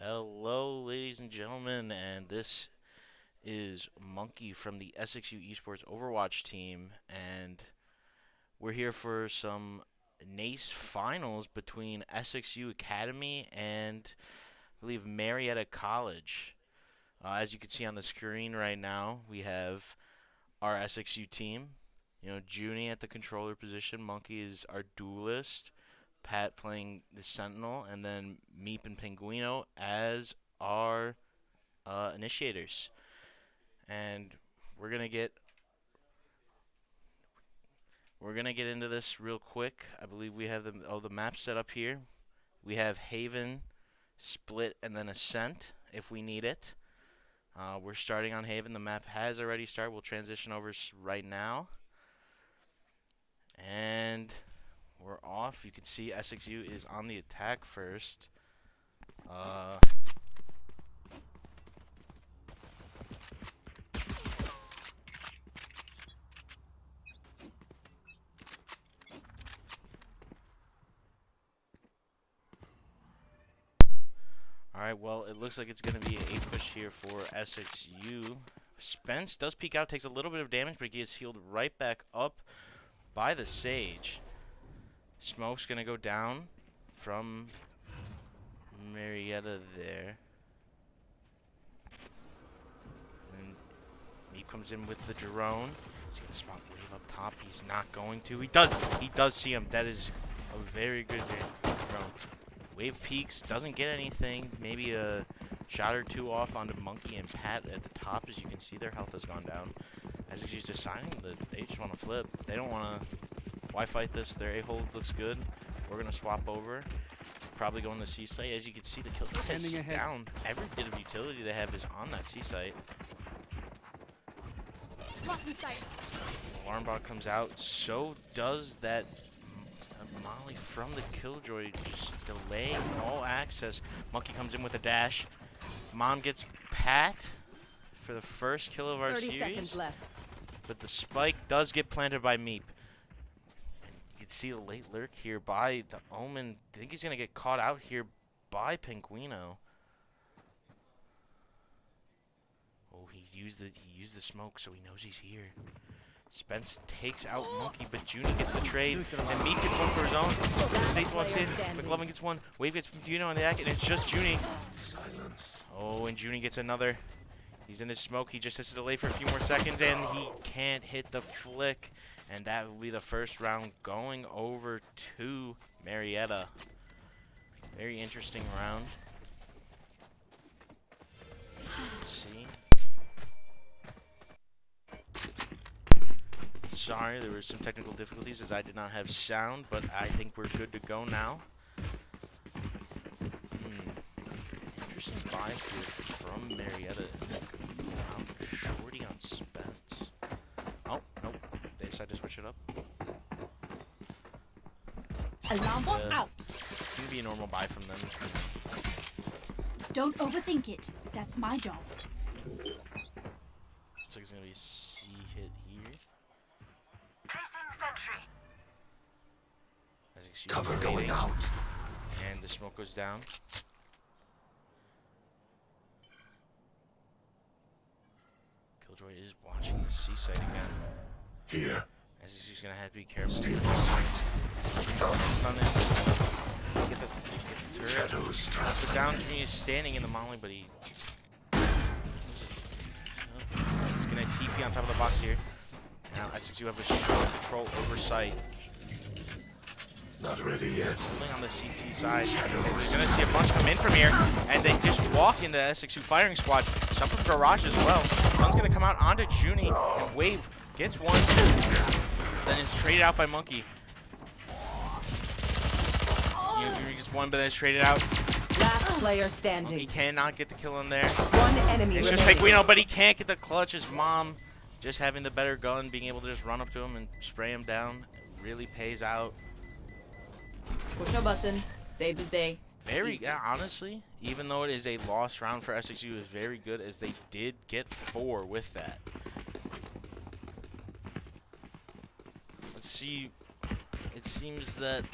Hello, ladies and gentlemen, and this is Monkey from the SXU Esports Overwatch team, and we're here for some NACE finals between SXU Academy and I believe Marietta College. As you can see on the screen right now, we have our SXU team. Junie at the controller position, Monkey is our duelist, Pat playing the Sentinel, and then Meep and Penguino as our initiators. And we're gonna get into this real quick. I believe we have the map set up here. We have Haven, Split, and then Ascent if we need it. We're starting on Haven. The map has already started. We'll transition over right now. And we're off. You can see SXU is on the attack first. Alright, well, it looks like it's going to be an A push here for SXU. Spence does peek out, takes a little bit of damage, but he gets healed right back up by the Sage. Smoke's going to go down from Marietta there. And he comes in with the drone. He's going to spot Wave up top. He's not going to. He does see him. That is a very good drone. Wave peaks, doesn't get anything. Maybe a shot or two off onto Monkey and Pat at the top. As you can see, their health has gone down. SXU's deciding that they just want to flip. They don't want to. Why fight this? Their A-hold looks good. We're going to swap over. Probably go on the C site. As you can see, the kill is down. Every bit of utility they have is on that C site. Alarm bot comes out. So does that Molly from the Killjoy, just delaying all access. Monkey comes in with a dash. Mom gets Pat for the first kill of our 30 series. seconds left. But the spike does get planted by Meep. You can see the late lurk here by the Omen. I think he's going to get caught out here by Penguino. Oh, he used the smoke, so he knows he's here. Spence takes out Monkey, but Junie gets the trade, and Meep gets one for his own. The Sage walks in, McLovin gets one, Wave gets Penguino on the act, and it's just Junie. Oh, and Junie gets another. He's in his smoke, he just has to delay for a few more seconds, and he can't hit the flick. And that will be the first round going over to Marietta. Very interesting round. Let's see. Sorry, there were some technical difficulties as I did not have sound, but I think we're good to go now. Interesting buy here from Marietta. Is that going to be out shorty on Spence? Oh, nope. They decided to switch it up. Alarm bot out. It's going to be a normal buy from them. Don't overthink it. That's my job. Looks like it's going to be C hit here. Cover going out. And the smoke goes down. Killjoy is watching the C site again. Here. As he's gonna have to be careful. Stay in sight. Stun in. Get the turret. Shadows traveling. The down Jimmy is standing in the molly, but he's gonna TP on top of the box here. Now SXU have a strong control over site. Not ready yet. Pulling on the CT side. We're going to see a bunch come in from here, and they just walk into SXU firing squad. Some from Garage as well. Sun's going to come out onto Junie, and Wave gets one, then is traded out by Monkey. Junie gets one, but then is traded out. Last player standing. He cannot get the kill in there. One enemy It's just remaining. Penguino, but he can't get the clutch. His mom just having the better gun, being able to just run up to him and spray him down, really pays out. Push a button. Save the day. Yeah, honestly, even though it is a lost round for SXU, it is very good as they did get 4 with that. Let's see. It seems that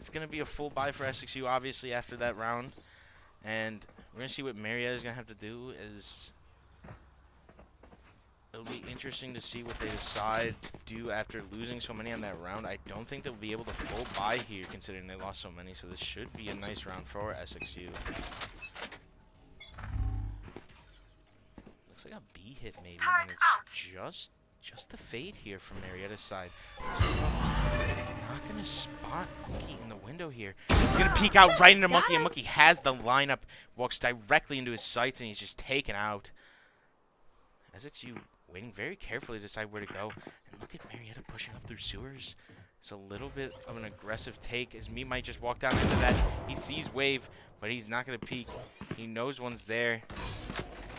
it's going to be a full buy for SXU, obviously, after that round. And we're going to see what Marietta is going to have to do. It'll be interesting to see what they decide to do after losing so many on that round. I don't think they'll be able to full buy here, considering they lost so many. So this should be a nice round for SXU. Looks like a B hit maybe, and it's just the fade here from Marietta's side. So it's not going to spot Monkey in the window here. He's going to peek out right into Monkey, and Monkey has the lineup, walks directly into his sights, and he's just taken out. SXU waiting very carefully to decide where to go. And look at Marietta pushing up through sewers. It's a little bit of an aggressive take, as Me might just walk down into that. He sees Wave, but he's not going to peek. He knows one's there.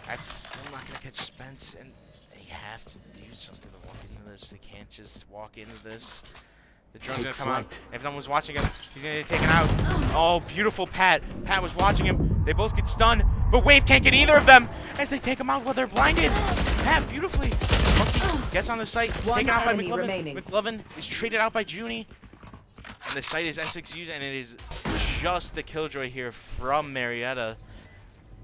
That's still not going to catch Spence, and they have to do something to walk into this. They can't just walk into this. The drone's going to come out. If no one's watching him, he's going to get taken out. Oh, beautiful Pat. Pat was watching him. They both get stunned, but Wave can't get either of them as they take him out while they're blinded. Pat, beautifully. Monkey gets on the site, taken out by McLovin. McLovin is traded out by Junie. And the site is SXU's, and it is just the killjoy here from Marietta.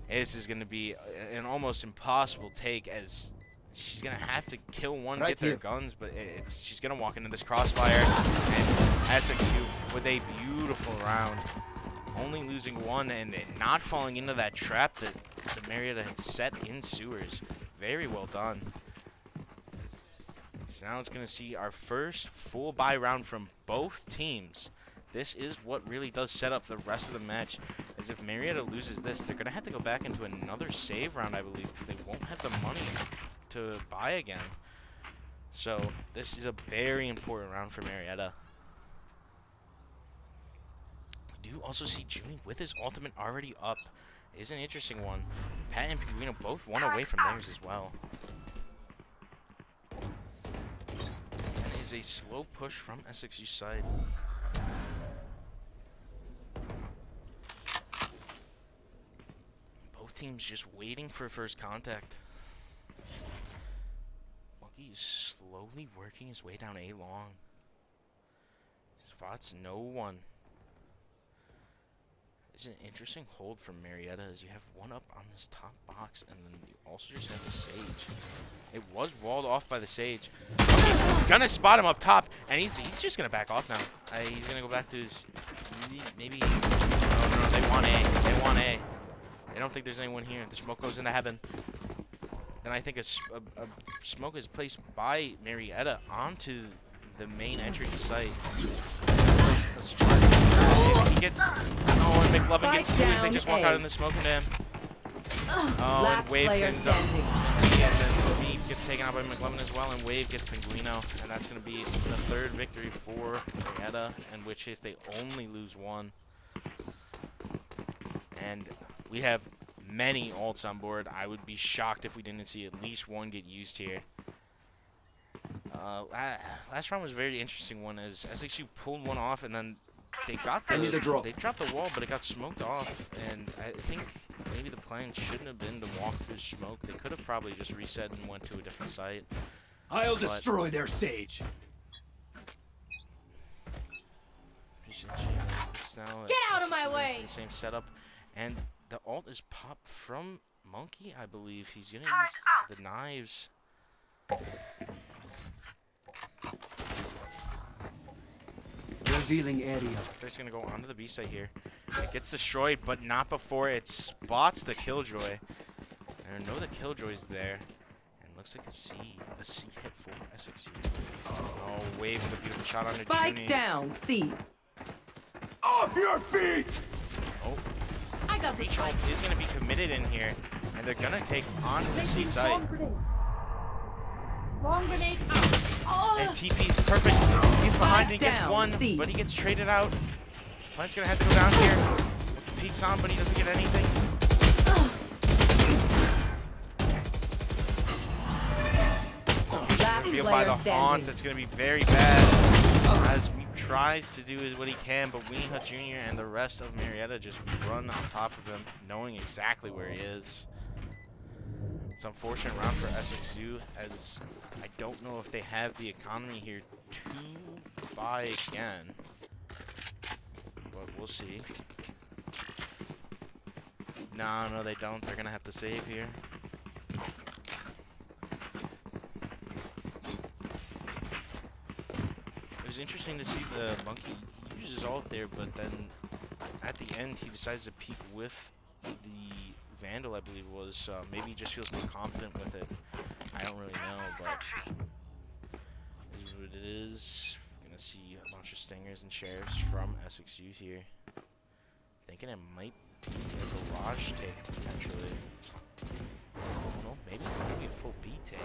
This is going to be an almost impossible take, as she's going to have to kill one, get their guns, but she's going to walk into this crossfire. And SXU with a beautiful round, only losing one and not falling into that trap that Marietta had set in sewers. Very well done. So now it's going to see our first full buy round from both teams. This is what really does set up the rest of the match, as if Marietta loses this, they're going to have to go back into another save round, I believe, because they won't have the money to buy again. So this is a very important round for Marietta. We do also see Junie with his ultimate already up. It is an interesting one. Pat and Pinguino both one away from theirs as well. That is a slow push from SXU's side. Both teams just waiting for first contact. Monkey is slowly working his way down A long. Spots no one. It's an interesting hold from Marietta, as you have one up on this top box, and then you also just have the Sage. It was walled off by the Sage. Okay, gonna spot him up top, and he's just gonna back off now. He's gonna go back to his maybe. No, they want A. They want A. They don't think there's anyone here. The smoke goes into heaven. Then I think a smoke is placed by Marietta onto the main entry site. He gets, and McLovin gets two as they just walk out in the smoke into him. Oh, and Wave ends up, and then Beef gets taken out by McLovin as well, and Wave gets Pinguino, and that's going to be the third victory for Marietta, in which case they only lose one. And we have many ults on board. I would be shocked if we didn't see at least one get used here. Last round was a very interesting one, as SXU pulled one off, and then they dropped the wall, but it got smoked off, and I think maybe the plan shouldn't have been to walk through smoke. They could have probably just reset and went to a different site. I'll destroy their Sage. Get out of my way! The same setup, and the ult is popped from Monkey, I believe. He's gonna use the knives. Revealing area. They're gonna go onto the B site here. It gets destroyed, but not before it spots the Killjoy. And I know the Killjoy's there. And looks like a C hit for SXU. Oh, Wave with a beautiful shot on the Spike down, C. Off your feet! Oh, I got this. Reach is gonna be committed in here, and they're gonna take on the C site. Long grenade out. Oh. And TP's perfect. He's behind and he gets one, but he gets traded out. Plant's gonna have to go down here. Peeks on, but he doesn't get anything. Revealed by the Haunt. That's gonna be very bad. As he tries to do what he can, but Weenie Jr. and the rest of Marietta just run on top of him, knowing exactly where he is. It's an unfortunate round for SXU, as I don't know if they have the economy here to buy again. we'll see. No, they don't. They're gonna have to save here. It was interesting to see the monkey use his ult there, but then at the end he decides to peek with the Vandal, I believe it was. Maybe he just feels more confident with it. I don't really know, but this is what it is. We're gonna see a bunch of stingers and shares from SXU here. Thinking it might be a garage take potentially. Oh no, maybe a full B take.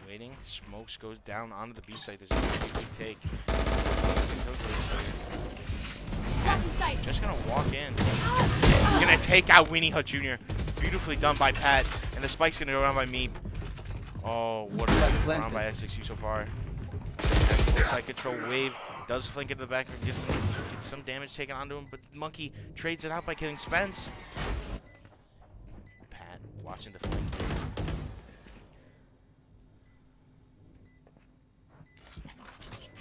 Waiting. Smokes goes down onto the B site. This is a big take. Just gonna walk in. He's gonna take out Weenie Hut Jr. Beautifully done by Pat. And the spike's gonna go down by Meep. Oh, what a round by SXU so far. And full side control. Wave does flank into the back and gets some damage taken onto him, but Monkey trades it out by killing Spence. Pat watching the flank.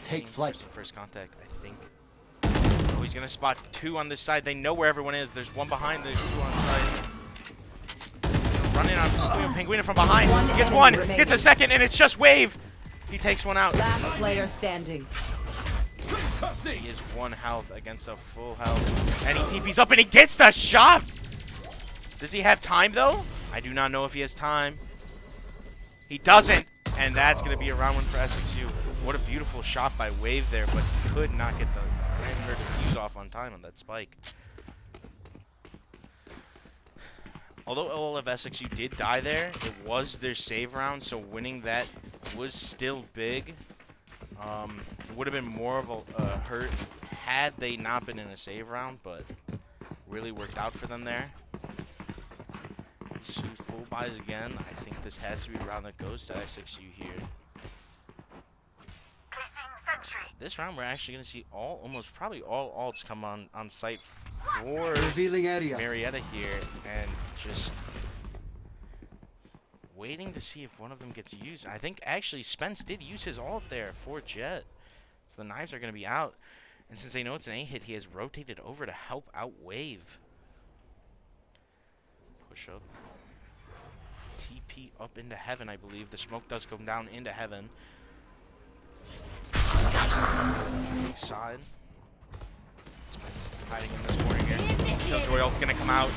Take flight. First contact, I think. Oh, he's gonna spot two on this side. They know where everyone is. There's one behind. There's two on side. Running on Penguina from behind. He gets one, gets a second, and it's just Wave. He takes one out. Last player standing. He is 1 health against a full health, and he TP's up and he gets the shot. Does he have time though? I do not know if he has time. He doesn't, and that's gonna be a round one for SXU. What a beautiful shot by Wave there, but could not get the her defuse off on time on that spike. Although all of SXU did die there, it was their save round, so winning that was still big. It would have been more of a hurt had they not been in a save round, but really worked out for them there. So full buys again. I think this has to be a round that goes to SXU here. This round, we're actually going to see almost probably all alts come on site for Revealing area. Marietta here, and just waiting to see if one of them gets used. I think actually Spence did use his ult there for Jet, so the knives are going to be out. And since they know it's an A hit, he has rotated over to help out Wave. Push up. TP up into heaven, I believe. The smoke does come down into heaven. Side. Spence hiding in this corner here. Killjoy ult gonna come out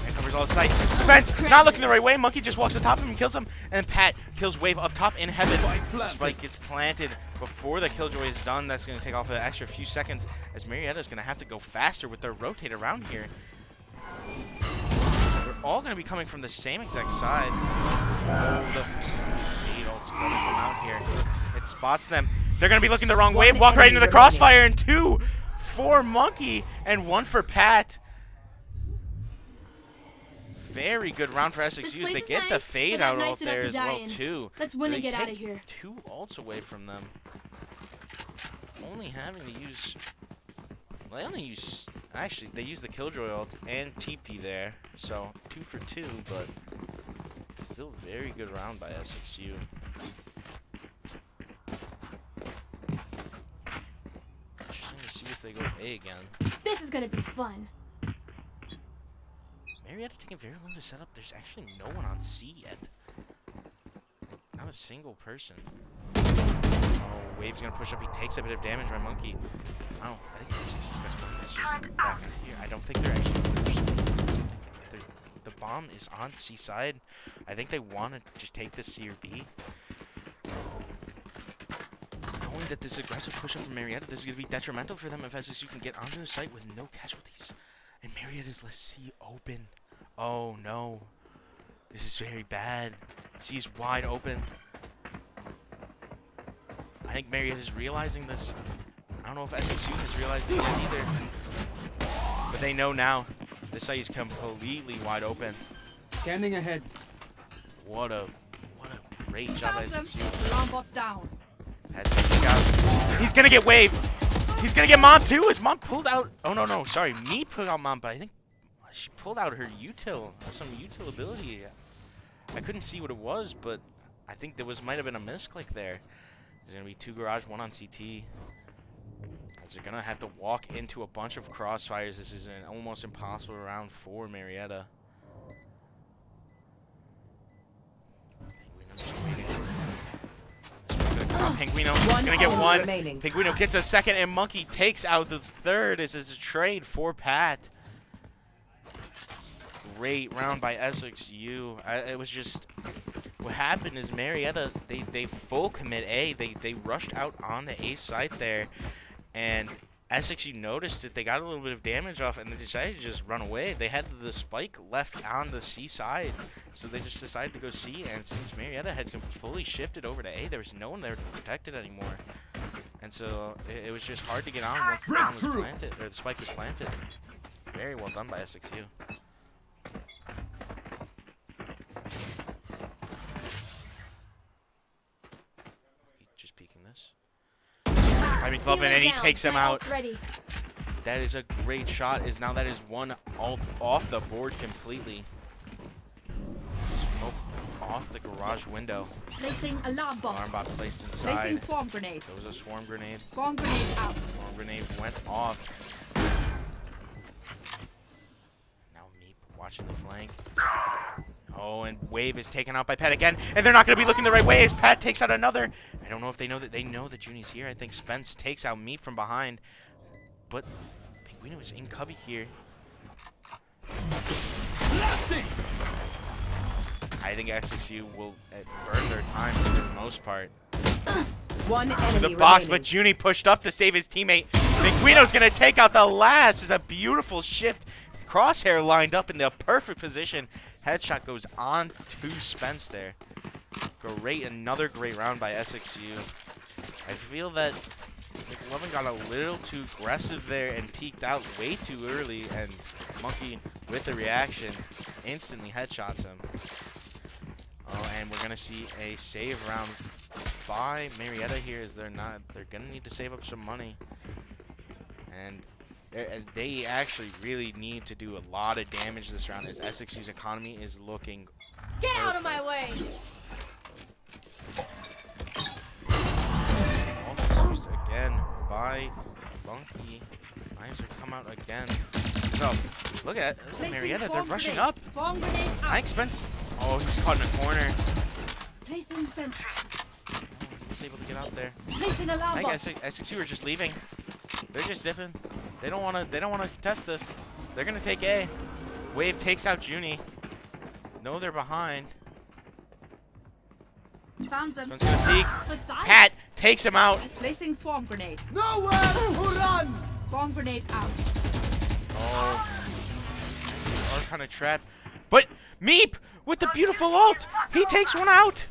and covers all the sight. Spence not looking the right way. Monkey just walks on top of him and kills him. And then Pat kills Wave up top in heaven. Spike gets planted before the Killjoy is done. That's gonna take off an extra few seconds as Marietta's gonna have to go faster with their rotate around here. They're all gonna be coming from the same exact side. Oh, the fade ult's gonna come out here. It spots them. They're going to be looking the wrong way. Walk right into the crossfire. And 2 for Monkey and 1 for Pat. Very good round for SXU. They get the fade out ult there as well, too. Let's win and get out of here. 2 ults away from them. Only having to use... Well, they only use... Actually, they use the Killjoy ult and TP there. So, 2 for 2, but still very good round by SXU. See if they go A again. This is gonna be fun. Marietta taking very long to set up. There's actually no one on C yet. Not a single person. Oh, Wave's gonna push up. He takes a bit of damage by Monkey. Oh, I think this is his best play. This is back in here. I don't think they're actually. The bomb is on C side. I think they want to just take this C or B. Knowing that this aggressive push-up from Marietta, this is going to be detrimental for them if SSU can get onto the site with no casualties. And Marietta's left C open. Oh no. This is very bad. C is wide open. I think Marietta's realizing this. I don't know if SSU has realized it yet either. But they know now. This site is completely wide open. Scanning ahead. What a great job by SSU. Lombok down. He's gonna get Wave. He's gonna get Mom too. Is Mom pulled out? Oh no, sorry. Me pulled out Mom, but I think she pulled out her util, some util ability. I couldn't see what it was, but I think there might have been a misclick there. There's going to be 2 garage, 1 on CT. As they're going to have to walk into a bunch of crossfires. This is an almost impossible round for Marietta. Pinguino's going to get 1. Remaining. Pinguino gets a 2nd, and Monkey takes out the 3rd. This is a trade for Pat. Great round by SXU. It was just... What happened is Marietta, they full commit A. They rushed out on the A site there, and SXU noticed it. They got a little bit of damage off, and they decided to just run away. They had the spike left on the C side, so they just decided to go C. And since Marietta had fully shifted over to A, there was no one there to protect it anymore, and so it was just hard to get on once the bomb was planted, or the spike was planted. Very well done by SXU. I mean, McLovin, and he takes him out. That is a great shot. Now that is 1 ult off the board completely. Smoke off the garage window. Placing alarm bomb. Alarm bot placed inside. Placing swarm grenade. There was a swarm grenade. Swarm grenade out. Swarm grenade went off. Now Meep watching the flank. Oh, and Wave is taken out by Pat again, and they're not going to be looking the right way as Pat takes out another. I don't know if they know that Junie's here. I think Spence takes out Meep from behind, but Pinguino is in cubby here. I think SXU will burn their time for the most part. 1 enemy To the box, remaining. but Junie pushed up to save his teammate. Pinguino's going to take out the last. It's a beautiful shift. Crosshair lined up in the perfect position. Headshot goes on to Spence there. Great, another great round by SXU. I feel that McLovin got a little too aggressive there and peeked out way too early, and Monkey, with the reaction, instantly headshots him. Oh, and we're gonna see a save round by Marietta here, as they're gonna need to save up some money, and they actually really need to do a lot of damage this round, as SXU's economy is looking Get perfect. out of my way. Almost used again by Monkey. Knives have come out again. So, look at Marietta, they're rushing up. Swarm grenade out. Mike Spence. Oh, he's caught in a corner. Placing sentry. Oh, he was able to get out there. Placing I alarm think bomb. SXU are just leaving. They're just zipping. They don't want to contest this. They're gonna take A. Wave takes out Junie. No, they're behind. Found them. One's gonna peek. Besides, Pat takes him out. Placing swarm grenade. Nowhere to run! Swarm grenade out. Oh, are kind of trapped. But Meep with the beautiful ult, he takes one out.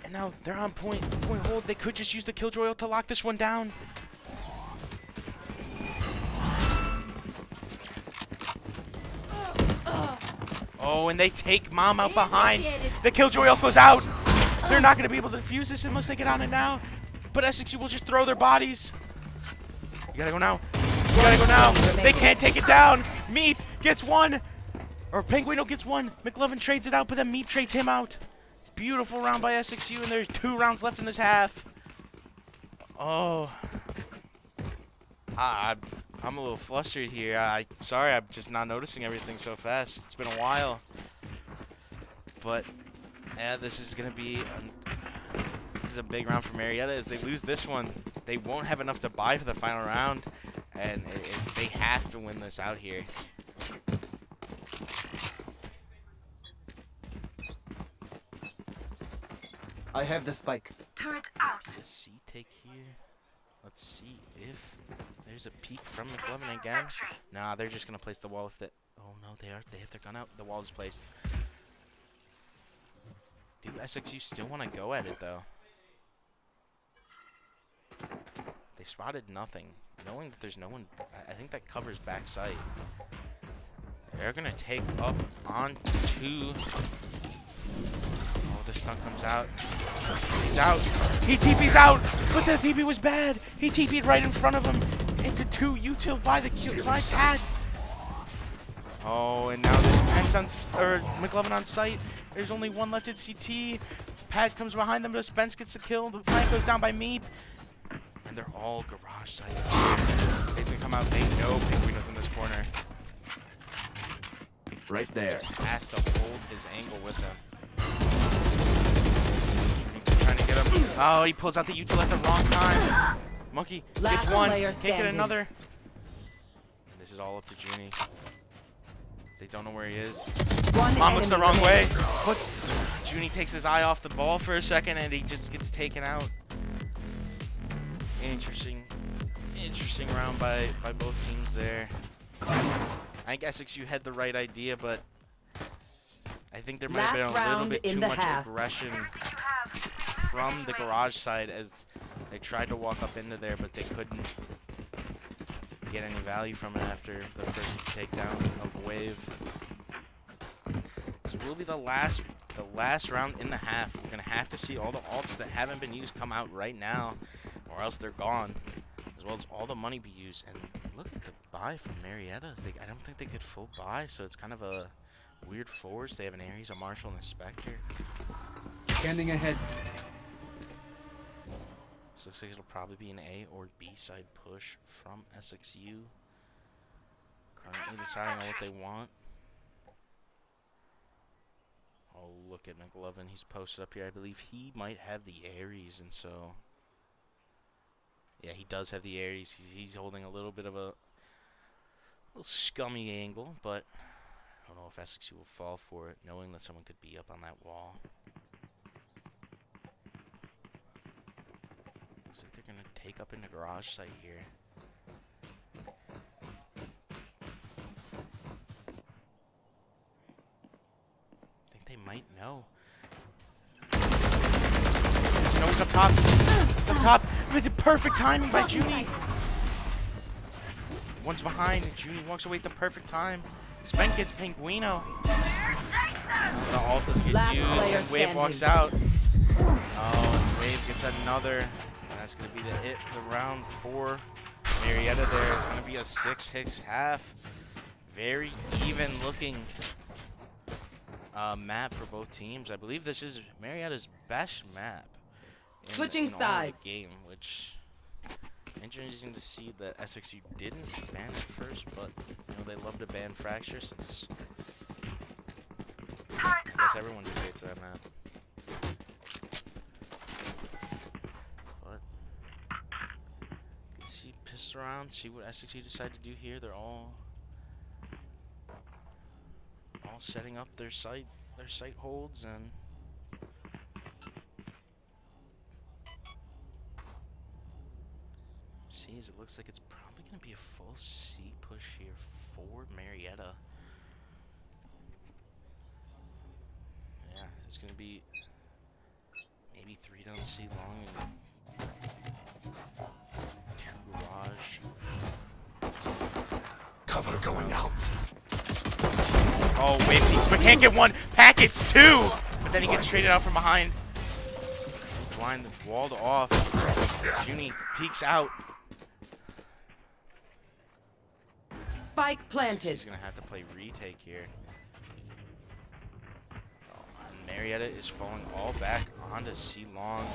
And now they're on point hold. They could just use the Killjoy ult to lock this one down. Oh, and they take Mom out behind. The Killjoy ult goes out. They're not going to be able to defuse this unless they get on it now. But SXU will just throw their bodies. You gotta go now. You gotta go now. They can't take it down. Meep gets 1. Or Pinguino gets 1. McLovin trades it out, but then Meep trades him out. Beautiful round by SXU, and there's 2 rounds left in this half. Oh. I'm a little flustered here. Sorry, I'm just not noticing everything so fast. It's been a while. But, yeah, this is going to be a big round for Marietta. As they lose this one, they won't have enough to buy for the final round. And they have to win this out here. I have the spike. Turret out. The C take here. Let's see if there's a peek from McLovin again. Nah, they're just gonna place the wall with it. Oh no, they have their gun out. The wall is placed. Do SXU still want to go at it though? They spotted nothing, knowing that there's no one. I think that covers back sight. They're gonna take up onto. Oh, the stun comes out. He's out. He TP's out, but the TP was bad. He TP'd right in front of him into 2 util by the Pat. Oh, and now there's Pence on McLovin on site. There's only one left at CT. Pat comes behind them, but Spence gets the kill. The flank goes down by Meep. And they're all garage side. They's gonna come out. They know Pinguino's in this corner. Right there. Just has to hold his angle with him. Trying to get him. Oh, he pulls out the util at the wrong time. Monkey Last gets one. player Can't get standing. another. And this is all up to Junie. They don't know where he is. One Mom looks the enemy wrong way. remaining. But Junie takes his eye off the ball for a second, and he just gets taken out. Interesting round by both teams there. I think SXU had the right idea, but I think there might have been a Last little round bit in too the much half. aggression from the garage side as they tried to walk up into there, but they couldn't get any value from it after the first takedown of Wave. This will be the last round in the half. We're gonna have to see all the alts that haven't been used come out right now, or else they're gone, as well as all the money be used. And look at the buy from Marietta. I don't think they could full buy, so it's kind of a weird force. They have an Ares, a Marshall, and a Spectre. Scanning ahead. This looks like it'll probably be an A or B side push from SXU. Currently deciding on what they want. Oh, look at McLovin. He's posted up here. I believe he might have the Ares, and so... Yeah, he does have the Ares. He's holding a little bit of a little scummy angle, but I don't know if SXU will fall for it, knowing that someone could be up on that wall. Looks like they're going to take up into garage site here. I think they might know. No, he's up top. He's up top. With the perfect timing by Junie. One's behind. Junie walks away at the perfect time. Spen gets Pinguino. The ult doesn't get Last used, player and Wave walks out. Oh, and Wave gets another. And that's going to be the hit, the round 4. Marietta there is going to be a 6-6 half. Very even looking map for both teams. I believe this is Marietta's best map. Switching in all of sides. the game, which interesting to see that SXU didn't ban it first, but you know they love to ban Fracture since I guess everyone just hates that map. But you can see pissed around, see what SXU decide to do here. They're all setting up their site holds, and it looks like it's probably going to be a full C push here for Marietta. Yeah, it's going to be maybe 3 down C long and 2 garage. Cover going out. Oh, Wave peeks, but can't get one. Packets 2! But then he gets traded out from behind. Blind, walled off. Junie peeks out. Spike planted. He's going to have to play retake here. Oh, and Marietta is falling all back onto C long.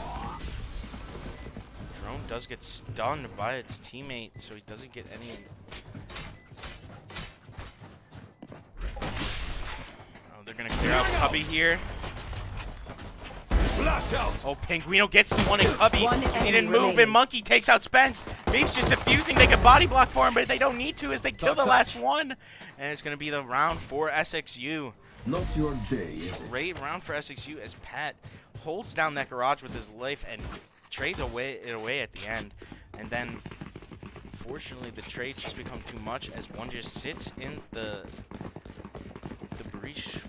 Drone does get stunned by its teammate, so he doesn't get any. Oh, they're going to clear out Cubby here. Flash out. Oh, Pinguino gets the one in Cubby. One He enemy didn't move, remaining. and Monkey takes out Spence. Veep's just defusing. They can body block for him, but they don't need to as they kill the last one. And it's going to be the round for SXU. Not your day, is it? Great round for SXU as Pat holds down that garage with his life and trades it away at the end. And then, fortunately, the trades just become too much as one just sits in the breach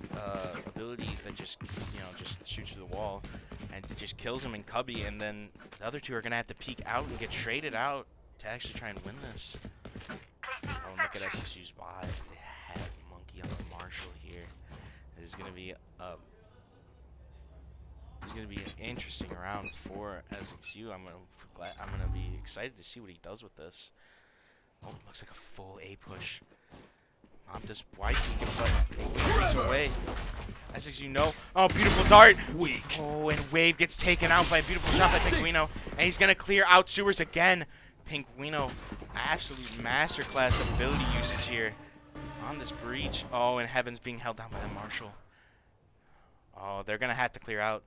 ability that just shoots through the wall and it just kills him in Cubby, and then the other two are gonna have to peek out and get traded out to actually try and win this. Oh, and look at SSU's buy. They have Monkey on the Marshall here. This is gonna be an interesting round for SXU. I'm gonna be excited to see what he does with this. Oh, looks like a full A push. I'm just wide peeking, but takes away. SXU no. Oh, beautiful dart. Weak. Oh, and Wave gets taken out by a beautiful shot by Pinguino. And he's going to clear out sewers again. Pinguino, absolute masterclass of ability usage here on this breach. Oh, and Heaven's being held down by the Marshall. Oh, they're going to have to clear out.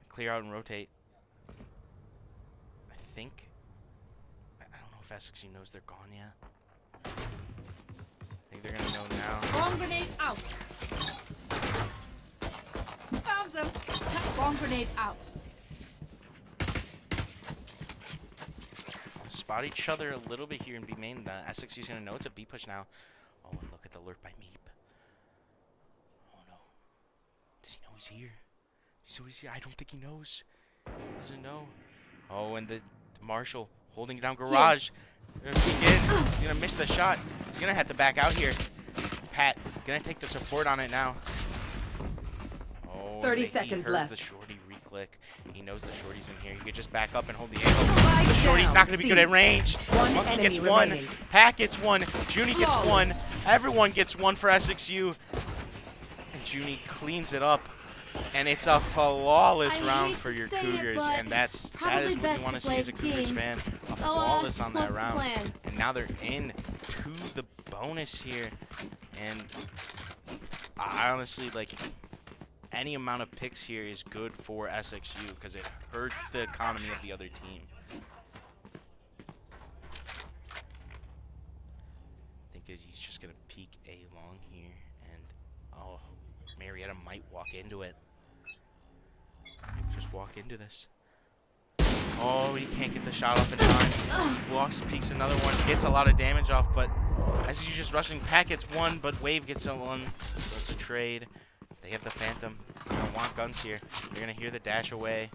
Clear out and rotate. I think. I don't know if SXU knows they're gone yet. I think they're going to know now. Bomb grenade out. Found them. Bomb grenade out. Spot each other a little bit here in B main. The SXU's going to know it's a B push now. Oh, and look at the lurk by Meep. Oh, no. Does he know he's here? Does he know he's here? I don't think he knows. He doesn't know. Oh, and the Marshall holding down Garage. Gonna peek in. He's going to miss the shot. He's going to have to back out here. Pat, going to take the support on it now. Oh, 30 and seconds he heard left. the shorty re-click. He knows the shorty's in here. He could just back up and hold the angle. The shorty's not going to be good at range. One Monkey enemy gets one. remaining. Pat gets one. Junie gets one. Everyone gets one for SXU. And Junie cleans it up. And it's a flawless round for your Cougars. And that is what you want to see as a Cougars fan. A flawless on that round. And now they're in to the bonus here. And I honestly, like, any amount of picks here is good for SXU because it hurts the economy of the other team. I think he's just going to peek A long here. And, oh, Marietta might walk into it. Just walk into this. Oh, he can't get the shot off in time. Walks, peeks another one, gets a lot of damage off, but as he's just rushing, Pat gets one, but Wave gets one. So it's a trade. They have the Phantom. They don't want guns here. They're going to hear the dash away.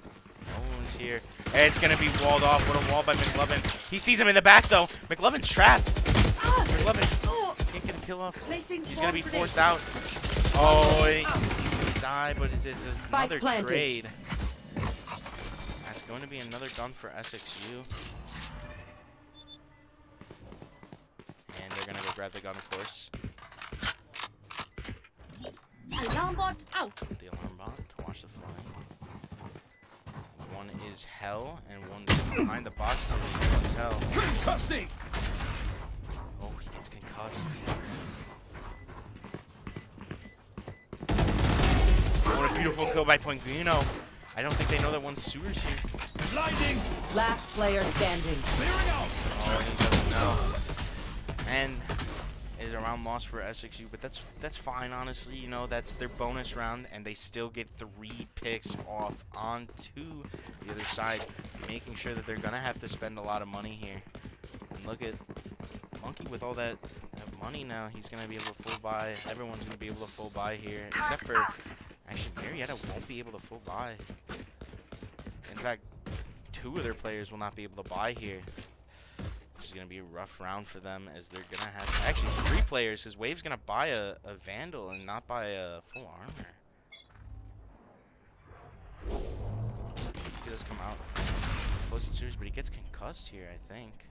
No one's here. And it's going to be walled off. What a wall by McLovin. He sees him in the back, though. McLovin's trapped. McLovin can't get a kill off. He's going to be forced out. Oh, he's going to die, but it's another trade. That's going to be another gun for SXU. And they're going to go grab the gun, of course. Alarm bot out. The alarm bot to watch the flying. One is Hell, and one's behind the box. One's Hell. Concussing. Oh, he gets concussed. Oh, what a beautiful kill by Pinguino. I don't think they know that one's sewers here. Blinding. Last player standing. Clearing out. Oh, he doesn't know. And is a round loss for SXU, but that's fine, honestly. You know, that's their bonus round, and they still get 3 picks off onto the other side, making sure that they're gonna have to spend a lot of money here. And look at Monkey with all that money now. He's gonna be able to full buy. Everyone's gonna be able to full buy here, except for actually Marietta won't be able to full buy. In fact, 2 of their players will not be able to buy here. This is going to be a rough round for them as they're going to have actually 3 players because Wave's going to buy a Vandal and not buy a full armor. He does come out close to series, but he gets concussed here, I think.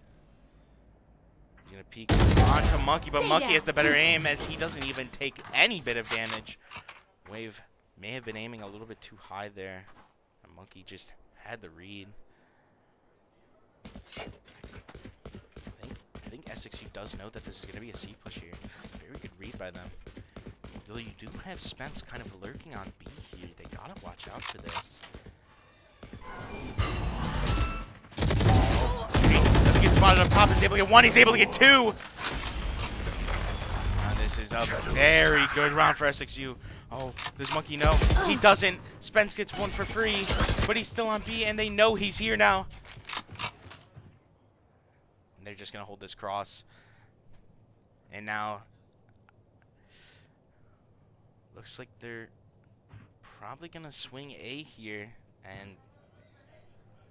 He's going to peek onto Monkey, but Monkey has the better aim as he doesn't even take any bit of damage. Wave may have been aiming a little bit too high there. And Monkey just had the read. I think SXU does know that this is going to be a C push here. Very good read by them. Though you do have Spence kind of lurking on B here. They got to watch out for this. Doesn't get spotted up top. He's able to get 1. He's able to get 2. And this is a very good round for SXU. Oh, does Monkey know? He doesn't. Spence gets 1 for free, but he's still on B, and they know he's here now. They're just going to hold this cross. And now, looks like they're probably going to swing A here. And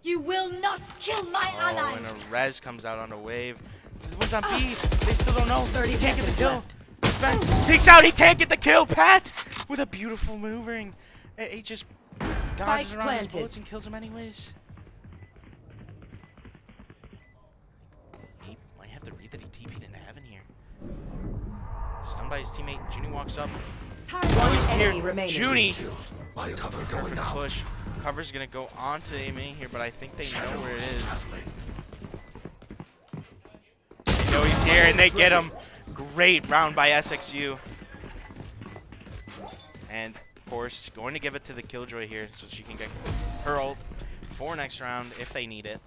You will not kill my ally. and a res comes out on a Wave. One's on B. They still don't know. 30 He can't get the seconds kill. Spence peeks out. He can't get the kill. Pat with a beautiful maneuvering. He just dodges around his bullets and kills him anyways. He might have to read that he TP'd into heaven here. Stunned by his teammate. Junie walks up. One Oh, he's enemy here. remaining. Junie! My cover going Perfect out. push. Cover's gonna go on to A main here, but I think they know where it is. They know he's here, and they get him. Great round by SXU. And, of course, going to give it to the Killjoy here so she can get her ult for next round if they need it.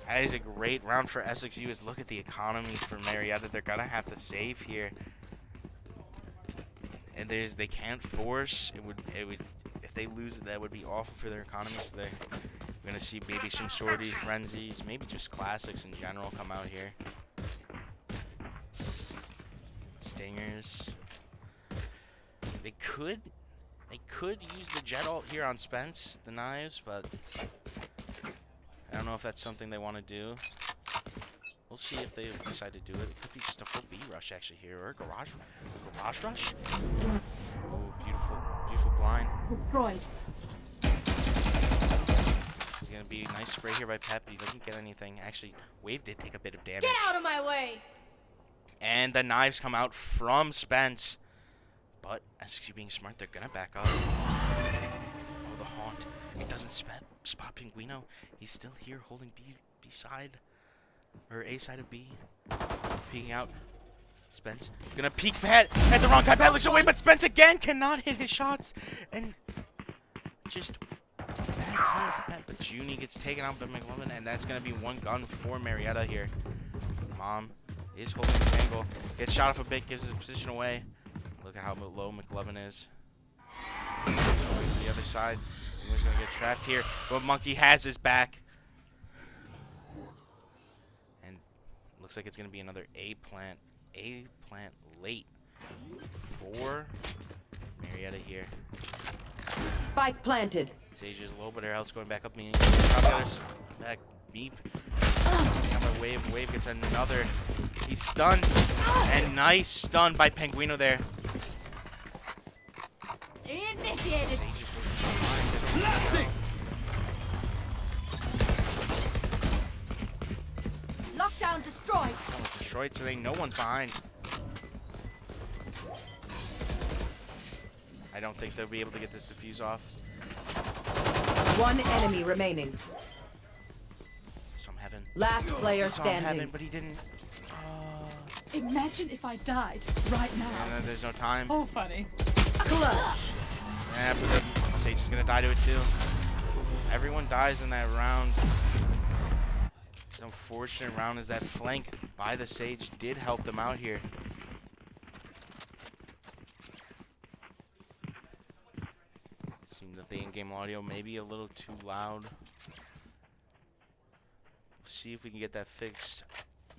That is a great round for SXU. Is look at the economies for Marietta. They're going to have to save here. And they can't force. It would if they lose it, that would be awful for their economy. So they're going to see maybe some sortie frenzies, maybe just classics in general come out here. Stingers. They could use the jet ult here on Spence, the knives, but I don't know if that's something they want to do. We'll see if they decide to do it. It could be just a full B rush actually here, or a garage rush. Oh, beautiful blind. Destroyed. It's gonna be a nice spray here by Pep, but he doesn't get anything. Actually, Wave did take a bit of damage. Get out of my way! And the knives come out from Spence. But SXU being smart, they're gonna back up. Oh, the haunt. It doesn't spot Pinguino. He's still here holding B side. Or A side of B. Peeking out. Spence gonna peek Pat at the wrong time. Pat looks away, but Spence again cannot hit his shots. And just bad time for Pat. But Junie gets taken out by McLovin, and that's gonna be one gun for Marietta here. Mom is holding this angle. Gets shot off a bit, gives his position away. Look at how low McLovin is. The other side. He's gonna get trapped here, but Monkey has his back. And looks like it's gonna be another A plant late for Marietta here. Spike planted. Sage is low, but her health's going back up. Meaning back beep. Now by Wave. Wave gets another. He's stunned. And nice stun by Penguino there. Initiated! Sage is working behind. Lockdown destroyed! Almost destroyed, so they know one's behind. I don't think they'll be able to get this defuse off. One enemy remaining. Some heaven. Last player Saw him heaven, standing. but he didn't. Imagine if I died right now. And there's no time. So funny. Clutch. Yeah, but then Sage is gonna die to it too. Everyone dies in that round. It's an unfortunate round as that flank by the Sage did help them out here. Seemed that the in-game audio may be a little too loud. We'll see if we can get that fixed.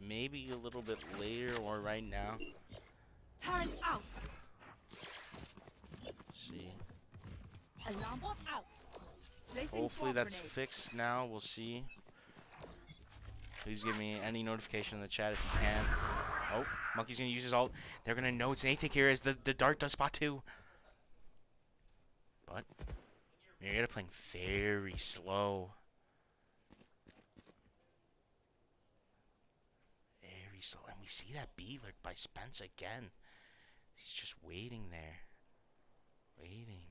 Maybe a little bit later or right now. Turn out! Let's see. Alarm bot out! Placing Hopefully swamp that's grenade. fixed now. We'll see. Please give me any notification in the chat if you can. Oh, Monkey's gonna use his ult. They're gonna know it's an A-tick here as the dart does spot too. But Marietta playing very slow. Very slow. And we see that B like by Spence again. He's just waiting there. Waiting.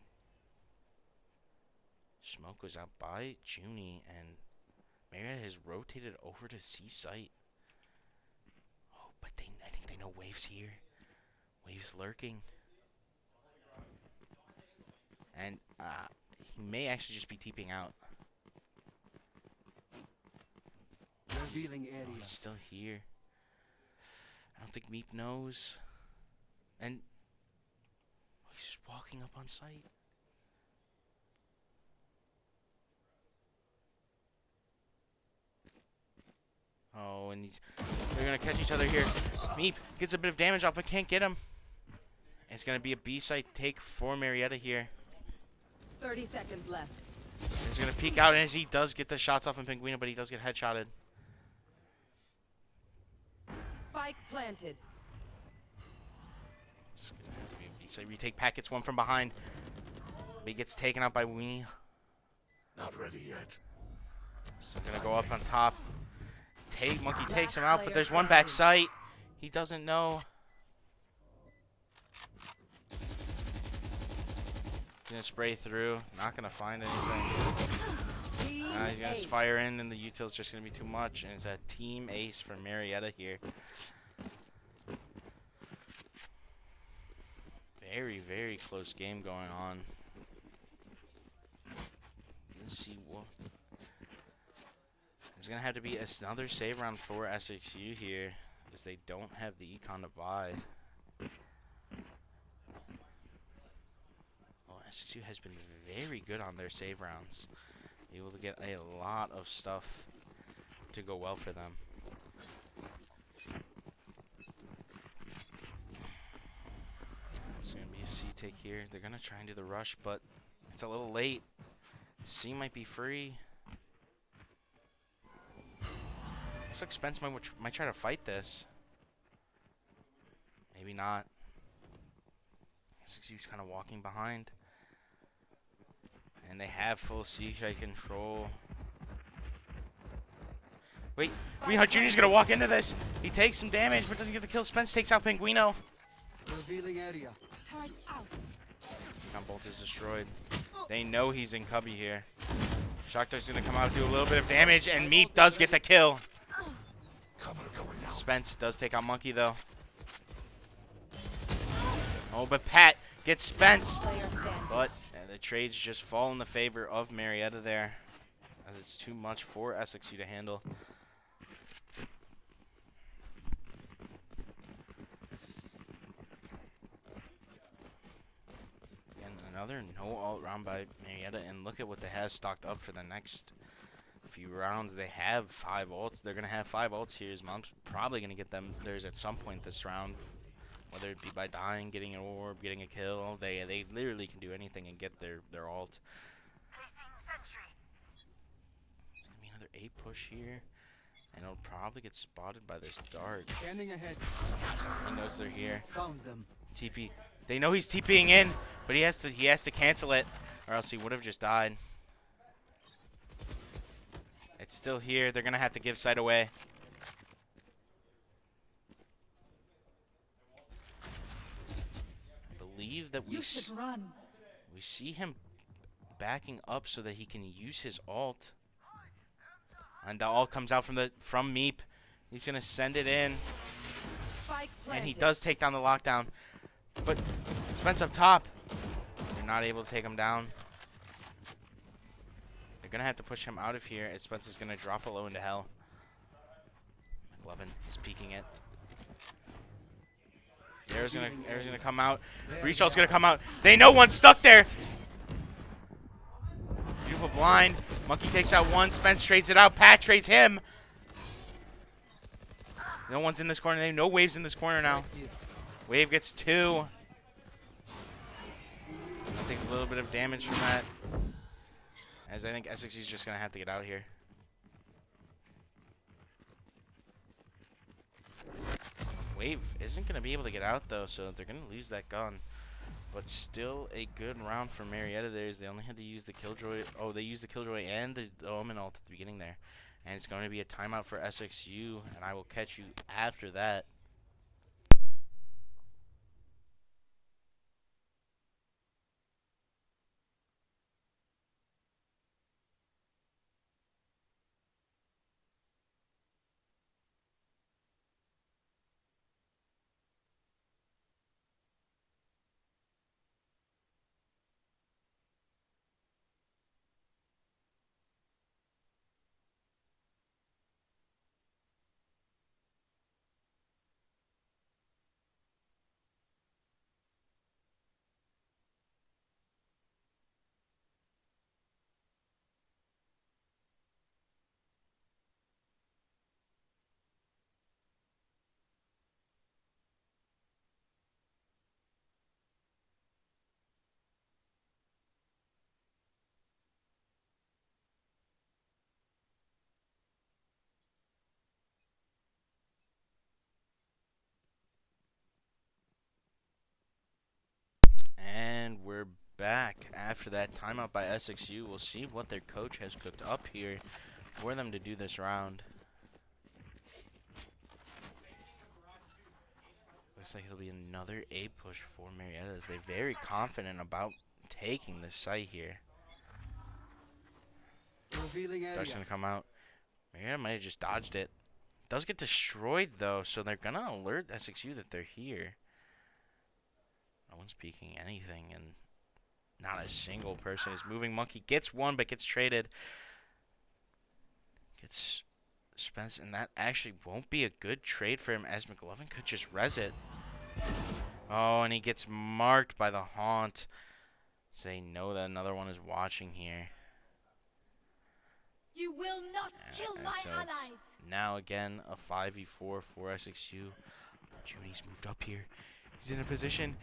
Smoke was out by Junie, and Marietta has rotated over to C site. Oh, but I think they know Wave's here. Wave's lurking. And he may actually just be TPing out. Revealing Oh, area. he's still here. I don't think Meep knows. And he's just walking up on site. Oh, and they're gonna catch each other here. Meep gets a bit of damage off, but can't get him. And it's gonna be a B site take for Marietta here. 30 seconds left. He's gonna peek out, and as he does get the shots off on Pinguino, but he does get headshotted. Spike planted. It's gonna have to be a B site retake. Pat gets one from behind. But he gets taken out by Weenie. Not ready yet. So gonna go up on top. Monkey takes him out, but there's one back site. He doesn't know. He's gonna spray through. Not gonna find anything. He's gonna fire in, and the util's just gonna be too much. And it's a team ace for Marietta here. Very, very close game going on. Let's see what. It's gonna have to be another save round for SXU here, because they don't have the econ to buy. Well, SXU has been very good on their save rounds, able to get a lot of stuff to go well for them. It's gonna be a C take here. They're gonna try and do the rush, but it's a little late. C might be free. Looks like Spence might try to fight this. Maybe not. SXU's kind of walking behind. And they have full C-side control. Wait, Greenheart Jr.'s going to walk into this. He takes some damage, but doesn't get the kill. Spence takes out Pinguino. Revealing area. Turret out. Econ Bolt is destroyed. They know he's in cubby here. Shock Dart's going to come out and do a little bit of damage, and Meep does get the kill. Cover going out. Spence does take out Monkey, though. Oh, but Pat gets Spence. But the trades just fall in the favor of Marietta there, as it's too much for SXU to handle. And another no alt round by Marietta, and look at what they have stocked up for the next few rounds. They have 5 ults. They're gonna have 5 ults here. His mom's probably gonna get them theirs at some point this round, whether it be by dying, getting an orb, getting a kill. They literally can do anything and get their ult. It's gonna be another A push here, and it'll probably get spotted by this dart. Scanning ahead. He knows they're here. Found them. TP. They know he's TPing in, but he has to cancel it, or else he would have just died. It's still here. They're gonna have to give sight away. I believe that You should run. we see him backing up so that he can use his ult. And the ult comes out from Meep. He's gonna send it in, Spike and he planted. does take down the lockdown. But Spence up top. They're not able to take him down. They're gonna have to push him out of here, as Spence is gonna drop a low into hell. McLovin is peeking it. Arrow's gonna come out. Breach ult's gonna come out. They know one's stuck there. Beautiful blind. Monkey takes out one. Spence trades it out. Pat trades him. No one's in this corner. They know Wave's in this corner now. Wave gets 2. Takes a little bit of damage from that, as I think SXU's just gonna have to get out here. Wave isn't gonna be able to get out though, so they're gonna lose that gun. But still a good round for Marietta there, as they only had to use the Killjoy. Oh, they used the Killjoy and the Omen ult at the beginning there. And it's going to be a timeout for SXU, and I will catch you after that. And we're back after that timeout by SXU. We'll see what their coach has cooked up here for them to do this round. Looks like it'll be another A push for Marietta, as they're very confident about taking this site here. Revealing Dart's area. gonna come out. Marietta might have just dodged it. Does get destroyed though, so they're gonna alert SXU that they're here. No one's peeking anything, and not a single person is moving. Monkey gets one, but gets traded. Gets Spence, and that actually won't be a good trade for him, as McLovin could just res it. Oh, and he gets marked by the haunt. So they know that another one is watching here. You will not kill And my so it's allies. now again a 5v4 for SXU. Junie's moved up here. He's in a position.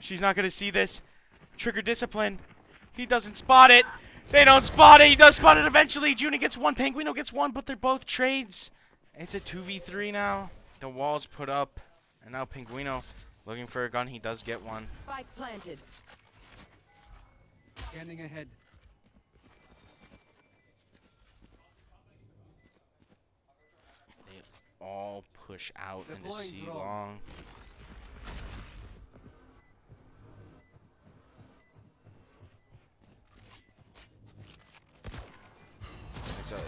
She's not going to see this. Trigger discipline. He doesn't spot it. They don't spot it. He does spot it eventually. Junie gets one. Penguino gets one, but they're both trades. It's a 2v3 now. The wall's put up. And now Penguino looking for a gun. He does get one. Spike planted. Scanning ahead. They all push out into Deploying C drone. long.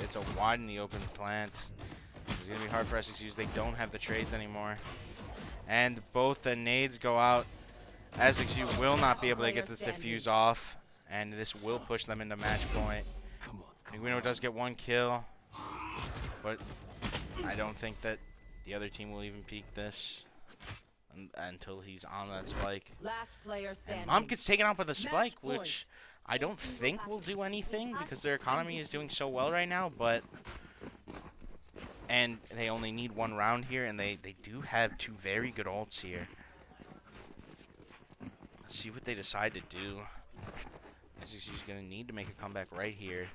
It's a wide in the open plant. It's gonna be hard for SXUs. They don't have the trades anymore. And both the nades go out. SXU will not be able to get this defuse off. And this will push them into match point. Penguino does get one kill. But I don't think that the other team will even peek this until he's on that spike. Last player And standing. Mom gets taken out by the spike, point. which I don't think will do anything because their economy is doing so well right now, and they only need one round here, and they do have two very good ults here. Let's see what they decide to do. SXU's going to need to make a comeback right here.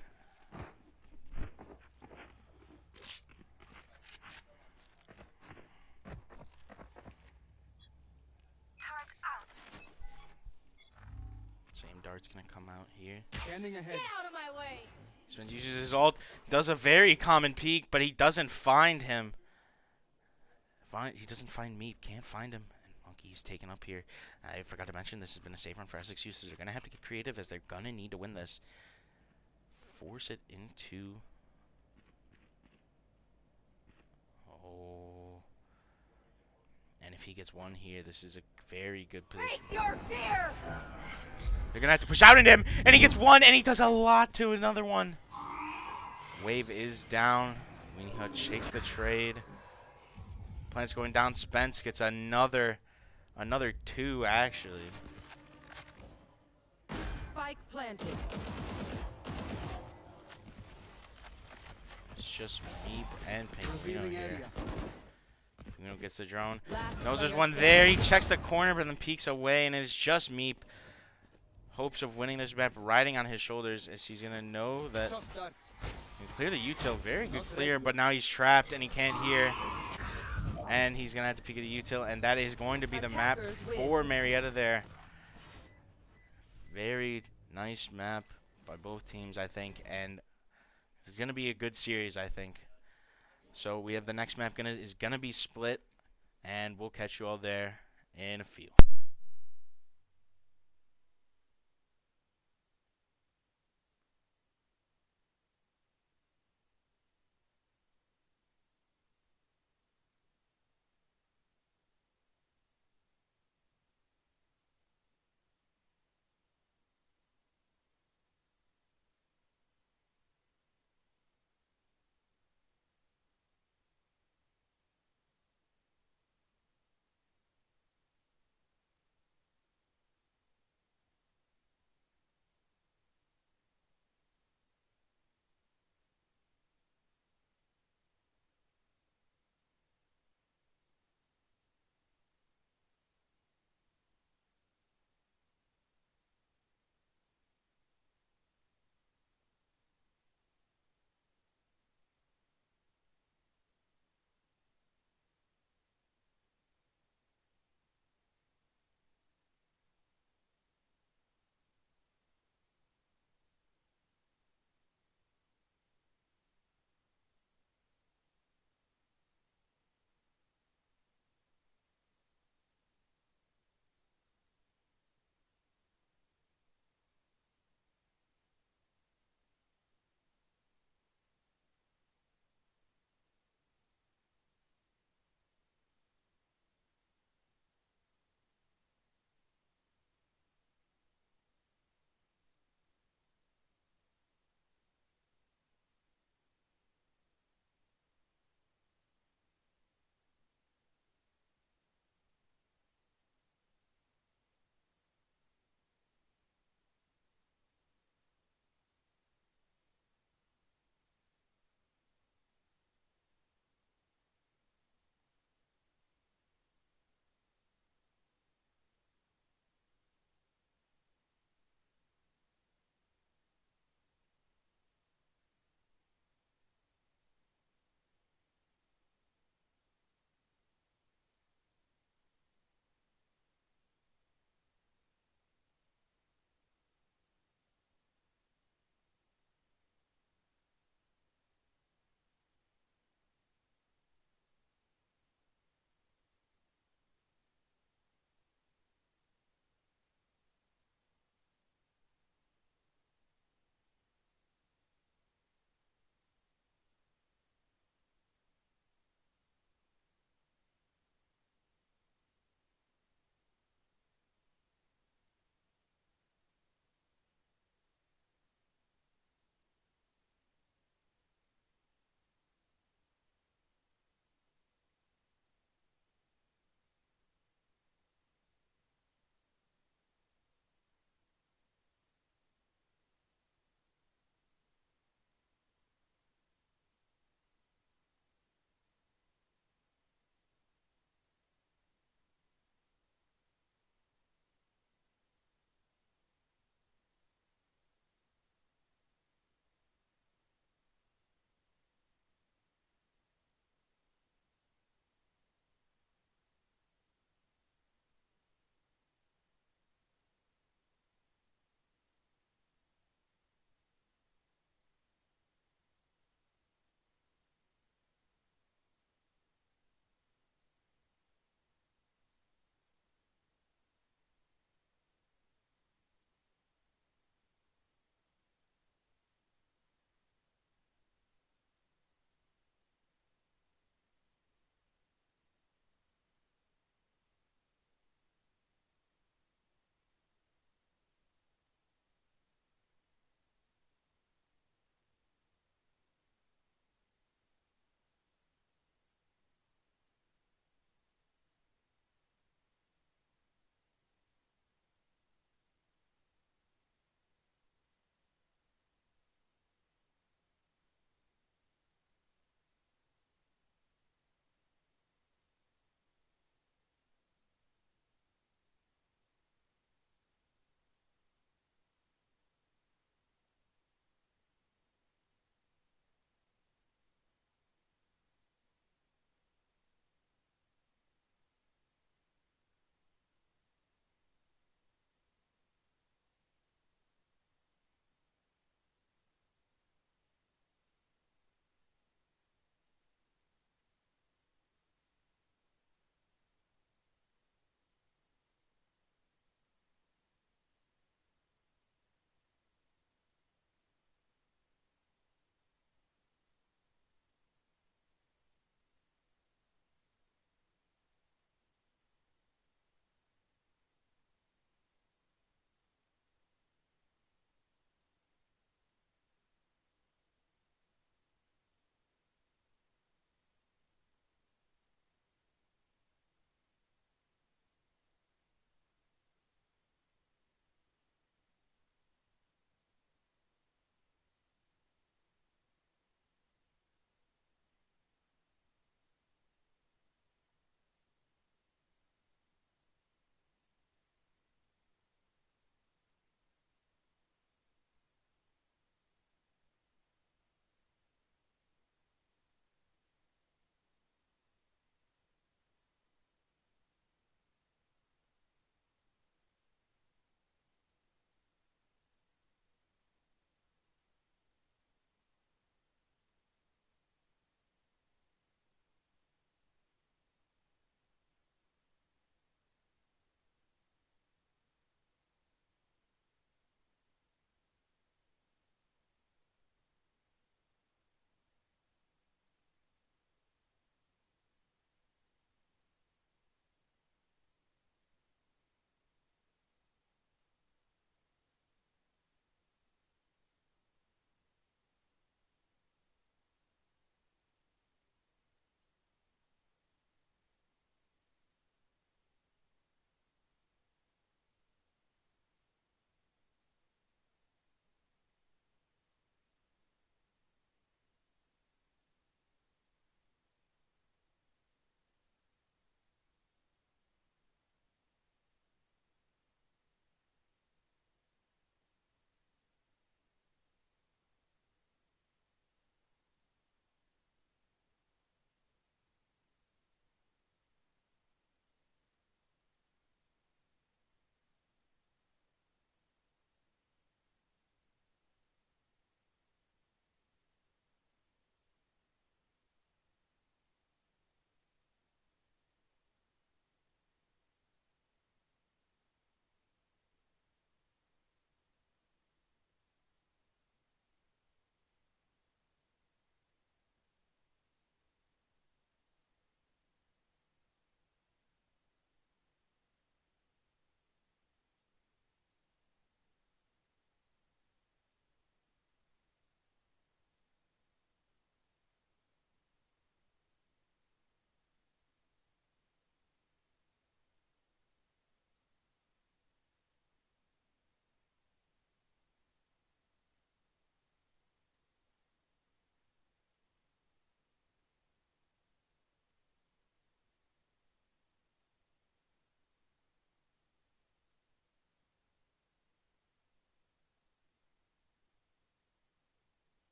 Same Dart's going to come out here. Scanning ahead. Out of my way. Spence uses his ult, does a very common peek, but he doesn't find him. He doesn't find me, can't find him. And Monkey's taken up here. I forgot to mention this has been a safe run for SXU, so they're going to have to get creative as they're going to need to win this. Force it into... Oh. And if he gets one here, this is a very good position. Face your fear. They're going to have to push out into him, and he gets one, and he does a lot to another one. Wave is down. Weenie Hut shakes the trade. Plant's going down. Spence gets another two, actually. Spike planted. It's just Meep and Penguino Revealing here. area. Penguino gets the drone. Last Knows there's player one standing. there. He checks the corner, but then peeks away, and it's just Meep. Hopes of winning this map riding on his shoulders as he's going to know that Shot Dart. he clear the util. Very good clear, but now he's trapped and he can't hear. And he's going to have to peek at the util, and that is going to be the map Attackers win. for Marietta there. Very nice map by both teams, I think, and it's going to be a good series, I think. So we have the next map is going to be split, and we'll catch you all there in a few.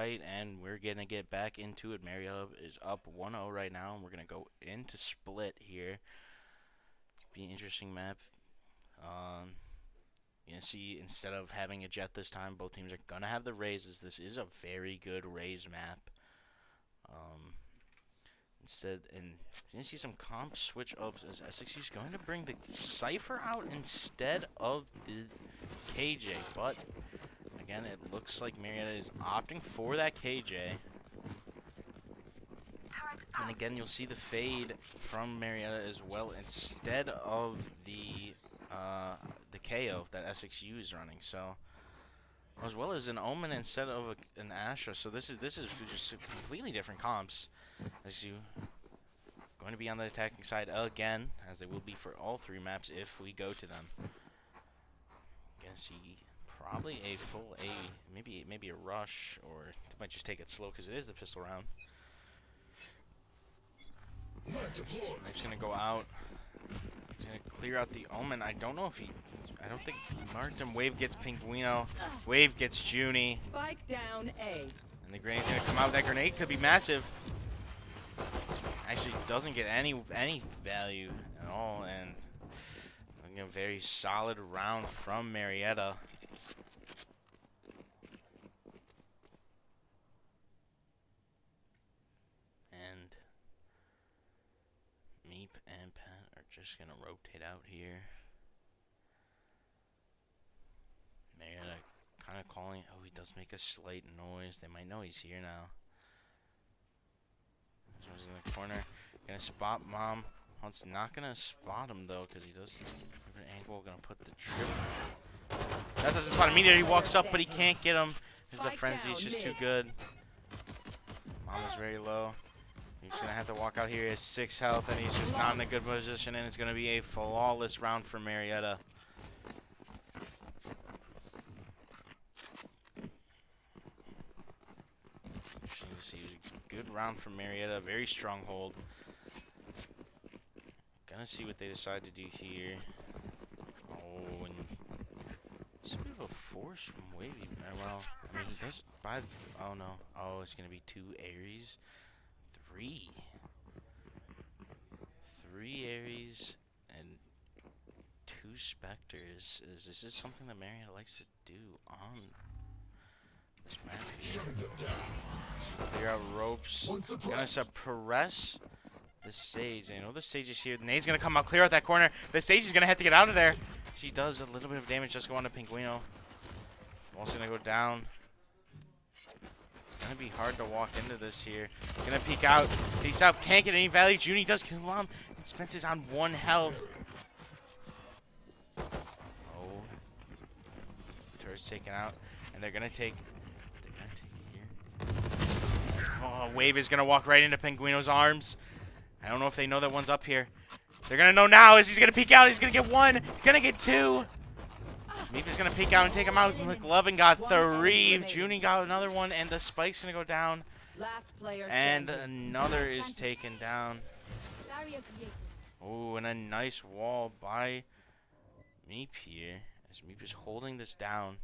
fight, and we're going to get back into it. Marietta is up 1-0 right now, and we're going to go into split here. It's be an interesting map. You're going to see, instead of having a jet this time, both teams are going to have the raises. This is a very good raise map. And you're going to see some comp switch ups as SXU is going to bring the Cypher out instead of the KJ. But, again, it looks like Marietta is opting for that KJ. And again, you'll see the fade from Marietta as well instead of the KO that SXU is running. So, as well as an Omen instead of an Astra. So this is just completely different comps. SXU going to be on the attacking side again, as they will be for all 3 maps if we go to them. Gonna see probably a full maybe a rush, or they might just take it slow because it is the pistol round. They're just gonna go out. He's gonna clear out the Omen. I don't think he marked him. Wave gets Pinguino. Wave gets Junie. Spike down A. And the grenade's gonna come out. That grenade could be massive. Actually doesn't get any value at all, and looking at a very solid round from Marietta. And Meep and Pat are just gonna rotate out here. Marietta kind of calling. Oh, he does make a slight noise. They might know he's here now. He's in the corner. Gonna spot Mom. Hunt's not gonna spot him though, because he does different angle. Gonna put the trip. That doesn't spot him immediately. He walks up, but he can't get him. Because the frenzy is just too good. Mom is very low. He's gonna have to walk out here. He has 6 health, and he's just not in a good position. And it's gonna be a flawless round for Marietta. Good round from Marietta, very strong hold. Gonna see what they decide to do here. Oh, and it's a bit of a force from Wavy. Well, I mean, he does buy. Oh no. Oh, it's gonna be 2 Ares, 3 Ares, and 2 Spectres. This is something that Marietta likes to do on this map here. Clear out ropes. Gonna suppress the Sage. I know the Sage is here. Nade's gonna come out, clear out that corner. The Sage is gonna have to get out of there. She does a little bit of damage, just go on to Pinguino. Also gonna go down. It's gonna be hard to walk into this here. Gonna peek out. Peeks out. Can't get any value. Junie does kill him. And Spence is on 1 health. Oh. Turret's taken out. And they're gonna take Oh, Wave is going to walk right into Pinguino's arms. I don't know if they know that one's up here. They're going to know now as he's going to peek out. He's going to get 1. He's going to get 2. Meep is going to peek out and take him out. McLovin got 3. Junie got another one. And the spike's going to go down. And another is taken down. Oh, and a nice wall by Meep here. As Meep is holding this down.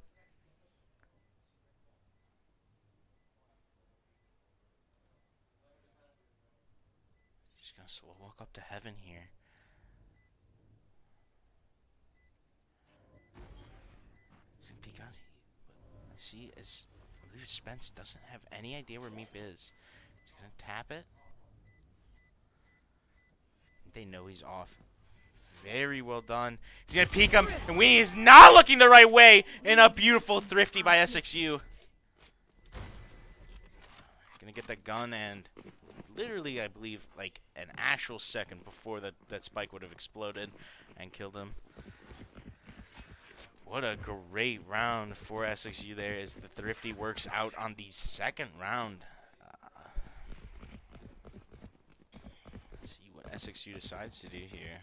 Gonna slow walk up to heaven here. Peek out. See, as I believe Spence doesn't have any idea where Meep is. He's gonna tap it. They know he's off. Very well done. He's gonna peek him, and Winnie is not looking the right way. And a beautiful thrifty by SXU. Gonna get the gun, and literally, I believe, like an actual second before that spike would have exploded and killed him. What a great round for SXU there as the thrifty works out on the 2nd round. Let's see what SXU decides to do here.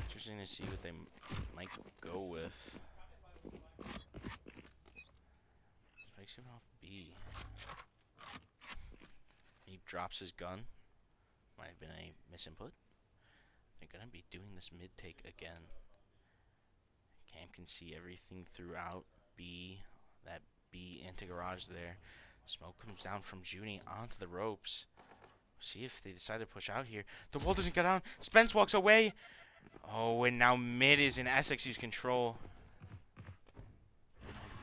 Interesting to see what they might go with. Spike's going off B. He drops his gun. Might have been a misinput. They're going to be doing this mid-take again. Cam can see everything throughout B. That B into garage there. Smoke comes down from Junie onto the ropes. See if they decide to push out here. The wall doesn't get down. Spence walks away. Oh, and now mid is in SXU's control.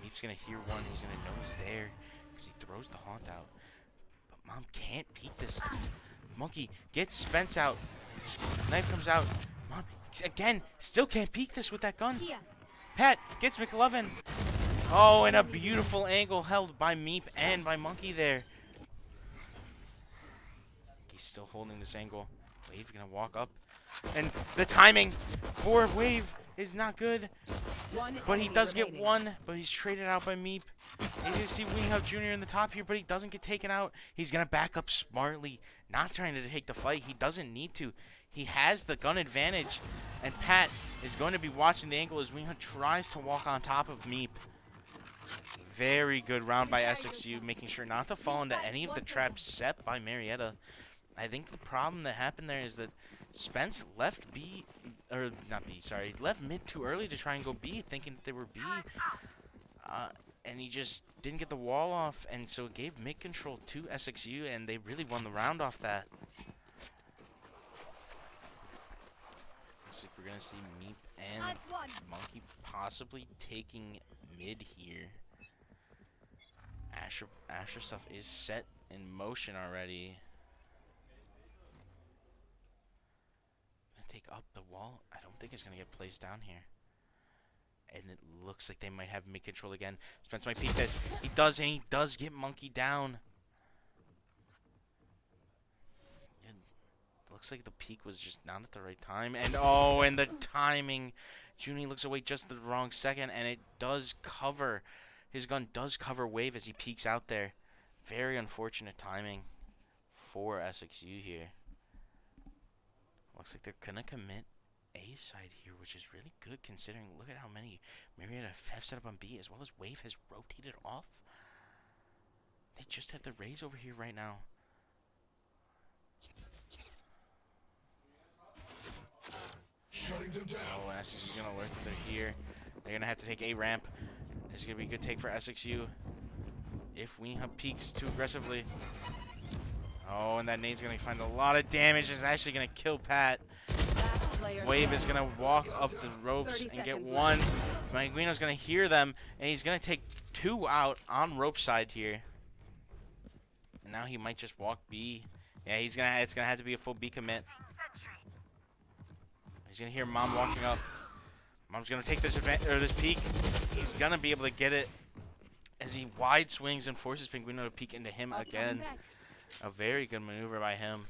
Meep's going to hear one. He's going to know he's there because he throws the haunt out. But Mom can't peek this. Monkey gets Spence out. Knife comes out. Mom, again, still can't peek this with that gun. Here. Pat gets McLovin. Oh, and a beautiful angle held by Meep and by Monkey there. He's still holding this angle. Wave gonna walk up. And the timing for Wave is not good. But he does get one, but he's traded out by Meep. He's gonna see Wing Hub Jr. in the top here, but he doesn't get taken out. He's gonna back up smartly, not trying to take the fight. He doesn't need to. He has the gun advantage, and Pat is going to be watching the angle as Wing Hub tries to walk on top of Meep. Very good round by SXU, making sure not to fall into any of the traps set by Marietta. I think the problem that happened there is that Spence left B, or not B, sorry, left mid too early to try and go B, thinking that they were B. And he just didn't get the wall off, and so it gave mid control to SXU, and they really won the round off that. Looks like we're going to see Meep and Monkey possibly taking mid here. Asher stuff is set in motion already. Gonna take up the wall. I don't think it's gonna get placed down here. And it looks like they might have mid control again. Spence might peek this. He does, and he does get Monkey down. And looks like the peek was just not at the right time. And oh, and the timing. Junie looks away just the wrong second, and it does cover. His gun does cover Wave as he peeks out there. Very unfortunate timing for SXU here. Looks like they're going to commit A side here, which is really good considering. Look at how many Marietta have set up on B, as well as Wave has rotated off. They just have the Rays over here right now. Shutting them down. Oh, and SXU's going to alert that they're here. They're going to have to take A ramp. This is going to be a good take for SXU if Wing Hub peeks too aggressively. Oh, and that nade's going to find a lot of damage. It's actually going to kill Pat. Wave is going to walk up the ropes and get one. Manguino's going to hear them, and he's going to take two out on rope side here. And now he might just walk B. Yeah, it's going to have to be a full B commit. He's going to hear Mom walking up. Mom's going to take this peek. He's going to be able to get it as he wide swings and forces Pinguino to peek into him again. A very good maneuver by him.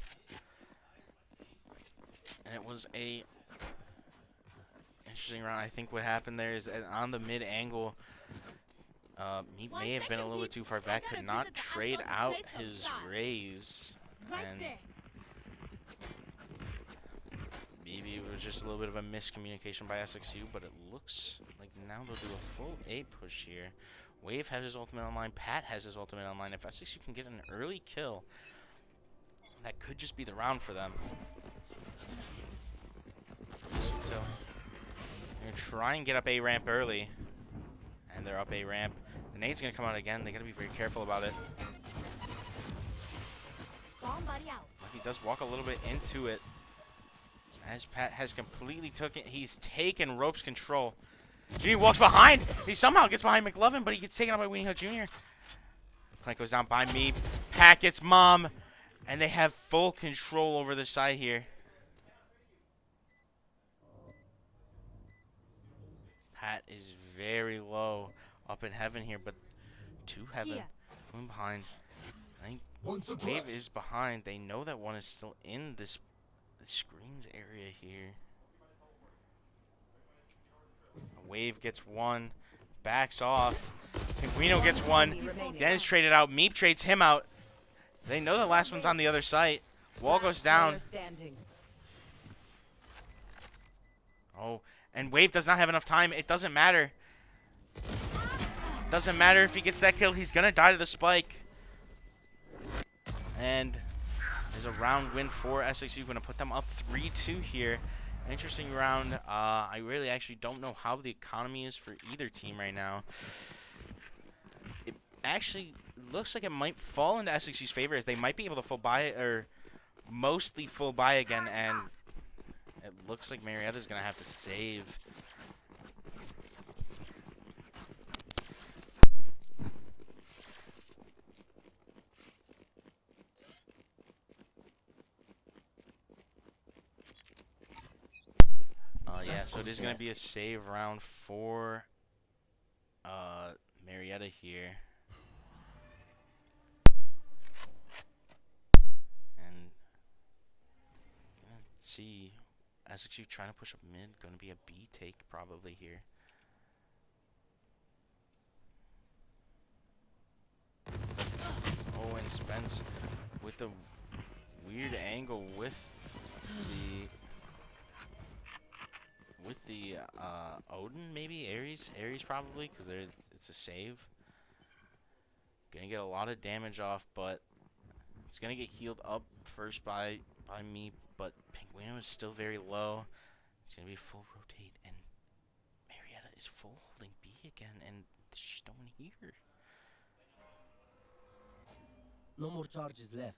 And it was a interesting round. I think what happened there is that on the mid angle, he may have been a little bit too far back, could not trade out his raise. And maybe it was just a little bit of a miscommunication by SXU, but it looks like now they'll do a full A push here. Wave has his ultimate online. Pat has his ultimate online. If SXU can get an early kill, that could just be the round for them. So they're going to try and get up A ramp early. And they're up A ramp. The nade's going to come out again. They got to be very careful about it. He does walk a little bit into it. As Pat has completely he's taken ropes control. Junior walks behind. He somehow gets behind McLovin, but he gets taken out by Winnie Hill Jr. Plank goes down by me. Pat gets Mom. And they have full control over the side here. Pat is very low up in heaven here, but to heaven. Going behind. I think Wave is behind. They know that one is still in this screens area here. Wave gets one, backs off. Pinguino gets one. Then is traded out. Meep trades him out. They know the last one's on the other site. Wall goes down. Oh, and Wave does not have enough time. It doesn't matter. Doesn't matter if he gets that kill. He's going to die to the spike. And there's a round win for SXU. Going to put them up 3-2 here. Interesting round. I really actually don't know how the economy is for either team right now. It actually looks like it might fall into SXU's favor as they might be able to full buy or mostly full buy again, and it looks like Marietta's gonna have to save. Yeah, so it is gonna be a save round for Marietta here. And let's see, SXU trying to push up mid, going to be a B take probably here. Oh, and Spence with the weird angle with the Odin, maybe Ares probably, because it's a save. Gonna get a lot of damage off, but it's gonna get healed up first by me. But Penguino is still very low. It's gonna be full rotate, and Marietta is full holding B again, and there's just no one here. No more charges left.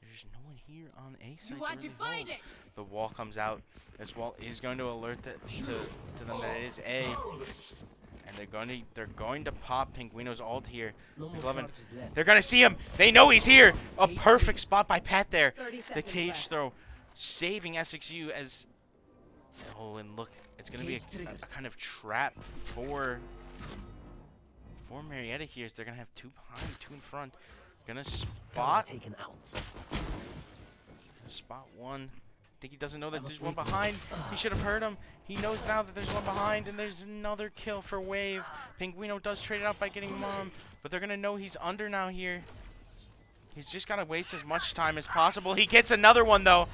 There's no one here on A side. You want to find it? The wall comes out. This wall is going to alert to them that it is A, and they're going to pop Penguino's ult here. No more 11. charges left. They're gonna see him. They know he's here. A perfect spot by Pat there. 30 The seconds cage left. throw, saving SXU as. Oh, and look, it's gonna be a kind of trap for Marietta here. As they're gonna have two behind, two in front. Gonna spot. Taken out. Spot one. I think he doesn't know that there's one behind. He should have heard him. He knows now that there's one behind, and there's another kill for Wave. Penguino does trade it out by getting Mom, but they're gonna know he's under now here. He's just gotta waste as much time as possible. He gets another one though,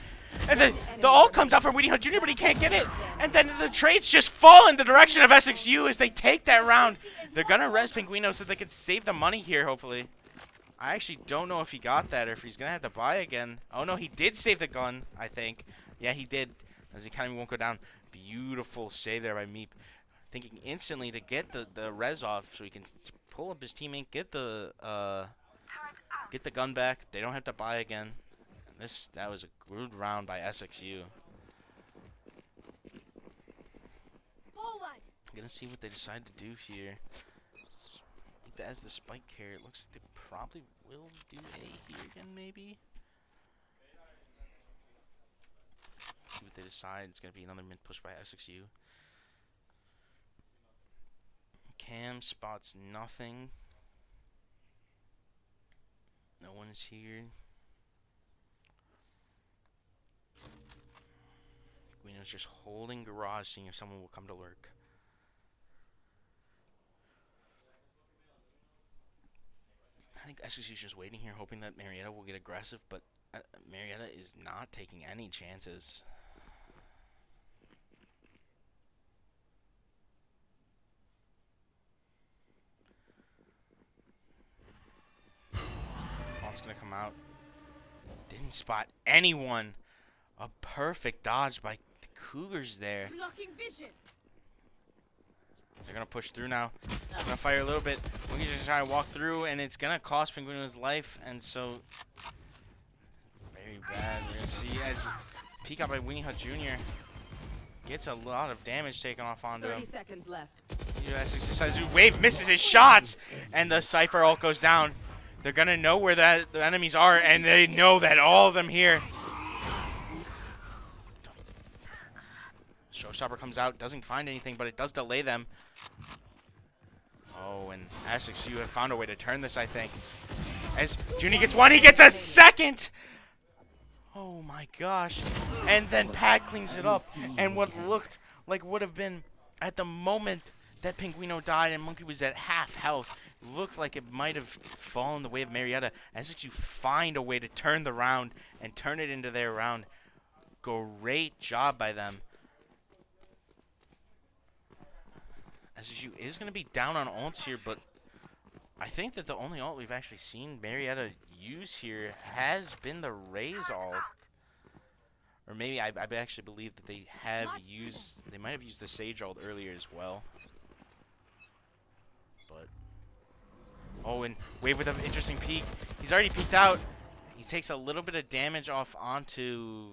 and then the ult comes out for Weedy Hunt Jr., but he can't get it. And then the trades just fall in the direction of SXU as they take that round. They're gonna res Penguino so they can save the money here, hopefully. I actually don't know if he got that or if he's going to have to buy again. Oh, no, he did save the gun, I think. Yeah, he did, as he kind of won't go down. Beautiful save there by Meep. Thinking instantly to get the res off so he can pull up his teammate, get the gun back. They don't have to buy again. And that was a good round by SXU. Forward. Gonna see what they decide to do here. As the spike carrier, it looks like they probably will do A here again, maybe. See what they decide. It's gonna be another mid push by SXU. Cam spots nothing. No one is here. Guino's just holding garage, seeing if someone will come to lurk. I think SXU is just waiting here, hoping that Marietta will get aggressive, but Marietta is not taking any chances. Ult's gonna come out. Didn't spot anyone. A perfect dodge by the Cougars there. Blocking vision. They're going to push through now. They're going to fire a little bit. Monkey's just trying to walk through, and it's going to cost Penguino his life. And so, very bad. We're going to see as peek out by Weenie Hut Jr. Gets a lot of damage taken off onto 30 him. seconds left. Wave misses his shots, and the Cypher ult goes down. They're going to know where the enemies are, and they know that all of them here. Showstopper comes out, doesn't find anything, but it does delay them. Oh, and SXU have found a way to turn this, I think. As Junie gets one, he gets a second! Oh my gosh. And then Pat cleans it up. And what looked like would have been, at the moment that Penguino died and Monkey was at half health, looked like it might have fallen the way of Marietta. SXU find a way to turn the round and turn it into their round. Great job by them. SSU is going to be down on ults here, but I think that the only ult we've actually seen Marietta use here has been the Raze ult. Or maybe I actually believe that they might have used the Sage ult earlier as well. But Oh, and Wave with an interesting peek. He's already peeked out. He takes a little bit of damage off onto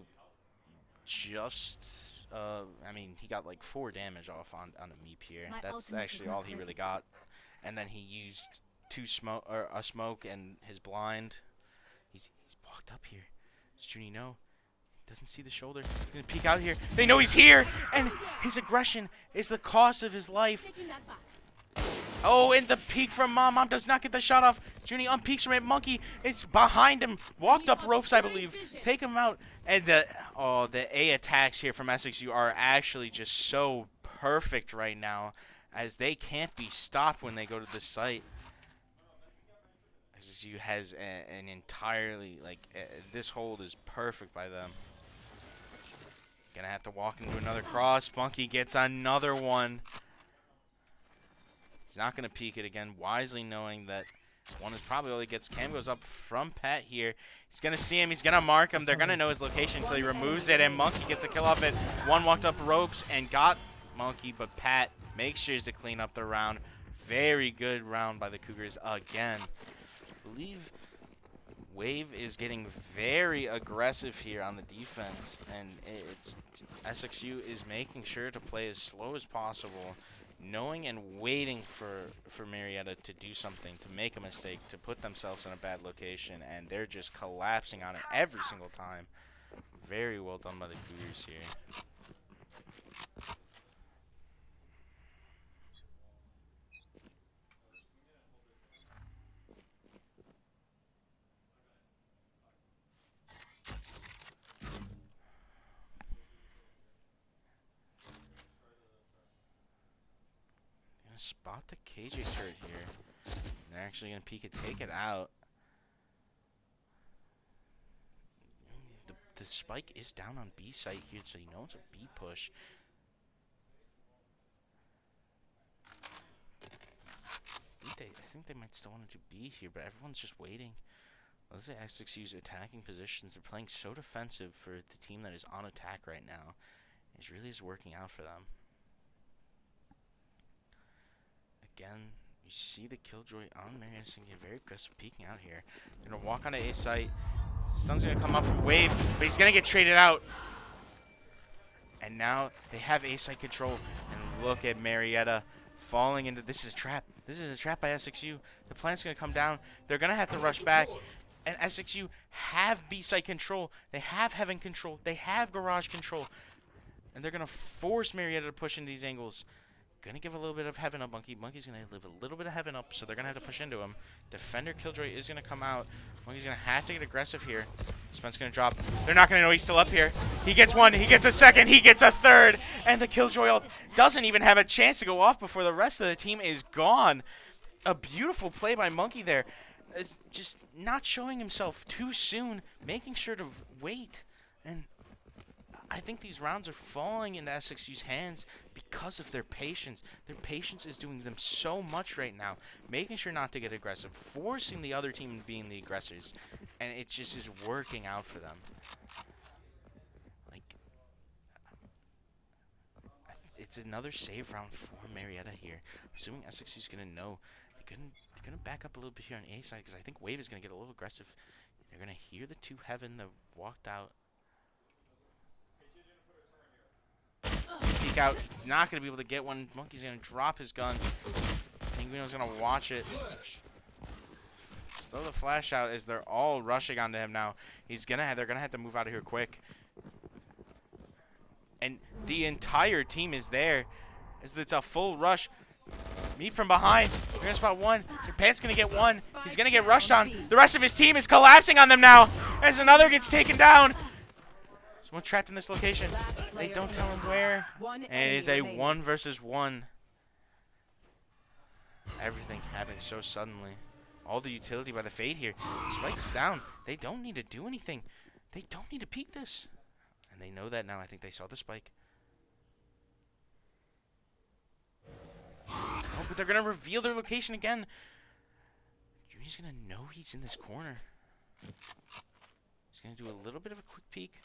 just, I mean, he got like 4 damage off on a Meep here. My That's ultimate actually is not all he really ready. got. And then he used a smoke and his blind. He's walked up here. Does Junie know? Doesn't see the shoulder. He's gonna peek out here. They know he's here, and his aggression is the cost of his life. Oh, and the peek from Mom. Mom does not get the shot off. Junie unpeaks from it. Monkey is behind him. Walked up ropes, I believe. Take him out. And the A attacks here from SXU are actually just so perfect right now, as they can't be stopped when they go to the site. SXU has an entirely, this hold is perfect by them. Gonna have to walk into another cross. Monkey gets another one. He's not gonna peek it again, wisely knowing that one is probably all he gets. Cam goes up from Pet here. He's gonna see him. He's gonna mark him. They're gonna know his location until he removes it, and Monkey gets a kill off it. One walked up ropes and got Monkey, but Pat makes sure to clean up the round. Very good round by the Cougars again. I believe Wave is getting very aggressive here on the defense, and SXU is making sure to play as slow as possible, knowing and waiting for Marietta to do something, to make a mistake, to put themselves in a bad location, and they're just collapsing on it every single time. Very well done by the Cougars here. Spot the KJ turret here. They're actually going to peek it, take it out. The spike is down on B site here, so you know it's a B push. I think they might still want to do B here, but everyone's just waiting. Those are SXU's attacking positions. They're playing so defensive for the team that is on attack right now. It really is working out for them. Again, you see the Killjoy on Marietta going to get very aggressive peeking out here. They're going to walk onto A site. Stun's going to come up from Wave, but he's going to get traded out. And now they have A site control. And look at Marietta falling into... This is a trap. This is a trap by SXU. The plant's going to come down. They're going to have to rush back. And SXU have B site control. They have Heaven control. They have Garage control. And they're going to force Marietta to push into these angles. Gonna give a little bit of Heaven up, Monkey. Monkey's gonna live a little bit of Heaven up, so they're gonna have to push into him. Defender Killjoy is gonna come out. Monkey's gonna have to get aggressive here. Spence gonna drop. They're not gonna know he's still up here. He gets one, he gets a second, he gets a third, and the Killjoy ult doesn't even have a chance to go off before the rest of the team is gone. A beautiful play by Monkey there. Is just not showing himself too soon, making sure to wait. And I think these rounds are falling into SXU's hands because of their patience. Their patience is doing them so much right now, making sure not to get aggressive, forcing the other team being the aggressors, and it just is working out for them. Like, it's another save round for Marietta here. Assuming SXU's gonna know, they're gonna back up a little bit here on A side, because I think Wave is gonna get a little aggressive. They're gonna hear the 2 Heaven that walked out. Peek out. He's not going to be able to get one. Monkey's going to drop his gun. Penguino's going to watch it. Throw the flash out as they're all rushing onto him now. They're going to have to move out of here quick. And the entire team is there. It's a full rush. Meet from behind. They're going to spot one. Pant's going to get one. He's going to get rushed on. The rest of his team is collapsing on them now as another gets taken down. Someone trapped in this location. They don't tell him where. And it is a 1 versus 1. Everything happened so suddenly. All the utility by the Fade here. Spike's down. They don't need to do anything. They don't need to peek this. And they know that now. I think they saw the spike. Oh, but they're going to reveal their location again. Junie's going to know he's in this corner. He's going to do a little bit of a quick peek.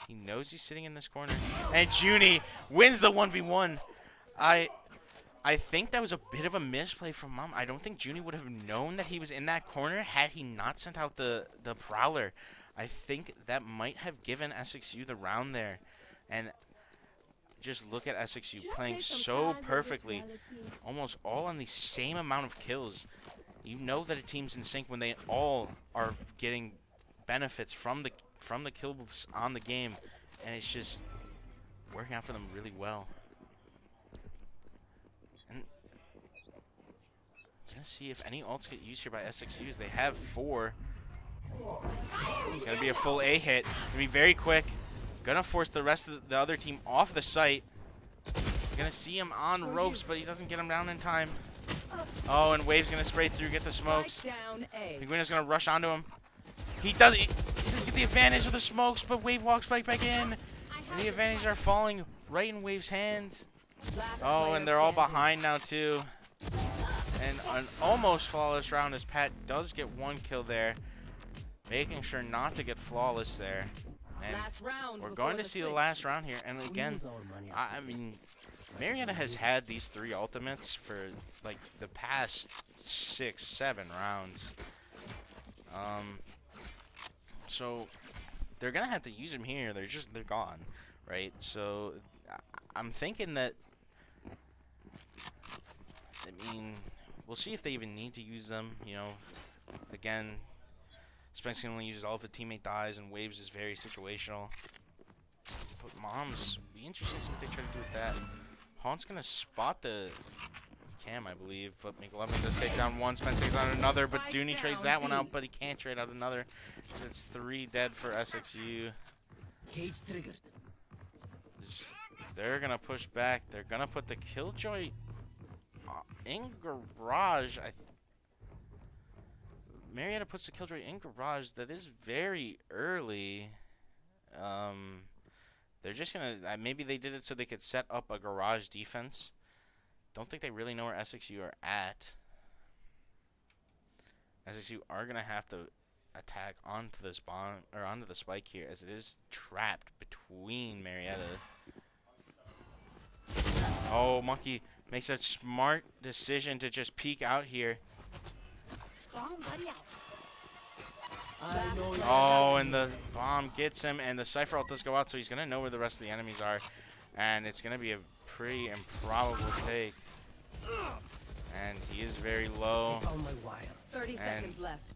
He knows he's sitting in this corner. And Junie wins the 1v1. I think that was a bit of a misplay from Mom. I don't think Junie would have known that he was in that corner had he not sent out the Prowler. I think that might have given SXU the round there. And just look at SXU playing so perfectly. Almost all on the same amount of kills. You know that a team's in sync when they all are getting benefits from the kills on the game. And it's just working out for them really well. And gonna see if any ults get used here by SXUs. They have 4. It's gonna be a full A hit. Gonna be very quick. Gonna force the rest of the other team off the site. Gonna see him on ropes, but he doesn't get him down in time. Oh, and Wave's gonna spray through, get the smokes. Pinguino's gonna rush onto him. He doesn't get the advantage of the smokes, but Wave walks right back in. And the advantages are falling right in Wave's hands. Oh, and they're all behind now too. And an almost flawless round as Pat does get 1 kill there. Making sure not to get flawless there. And we're going to see the last round here. And again, I mean, Marietta has had these 3 ultimates for like the past 6, 7 rounds. So they're gonna have to use them here. They're gone, right? So I'm thinking that. I mean, we'll see if they even need to use them. You know, again, Spence can only use all if a teammate dies, and Waves is very situational. But Moms, be interested to see what they try to do with that. Haunt's gonna spot the cam, I believe, but McLovin does take down 1. Spence takes down another, but Dooney trades that one out, but he can't trade out another. It's 3 dead for SXU. Cage triggered. They're gonna push back. They're gonna put the Killjoy in garage. Marietta puts the Killjoy in garage. That is very early. They're just gonna maybe they did it so they could set up a garage defense. Don't think they really know where SXU are at. SXU are gonna have to attack onto the spawn or onto the spike here, as it is trapped between Marietta. Oh, Monkey makes a smart decision to just peek out here. Oh, and the bomb gets him, and the Cypher ult does go out, so he's going to know where the rest of the enemies are. And it's going to be a pretty improbable take. And he is very low. 30 seconds left.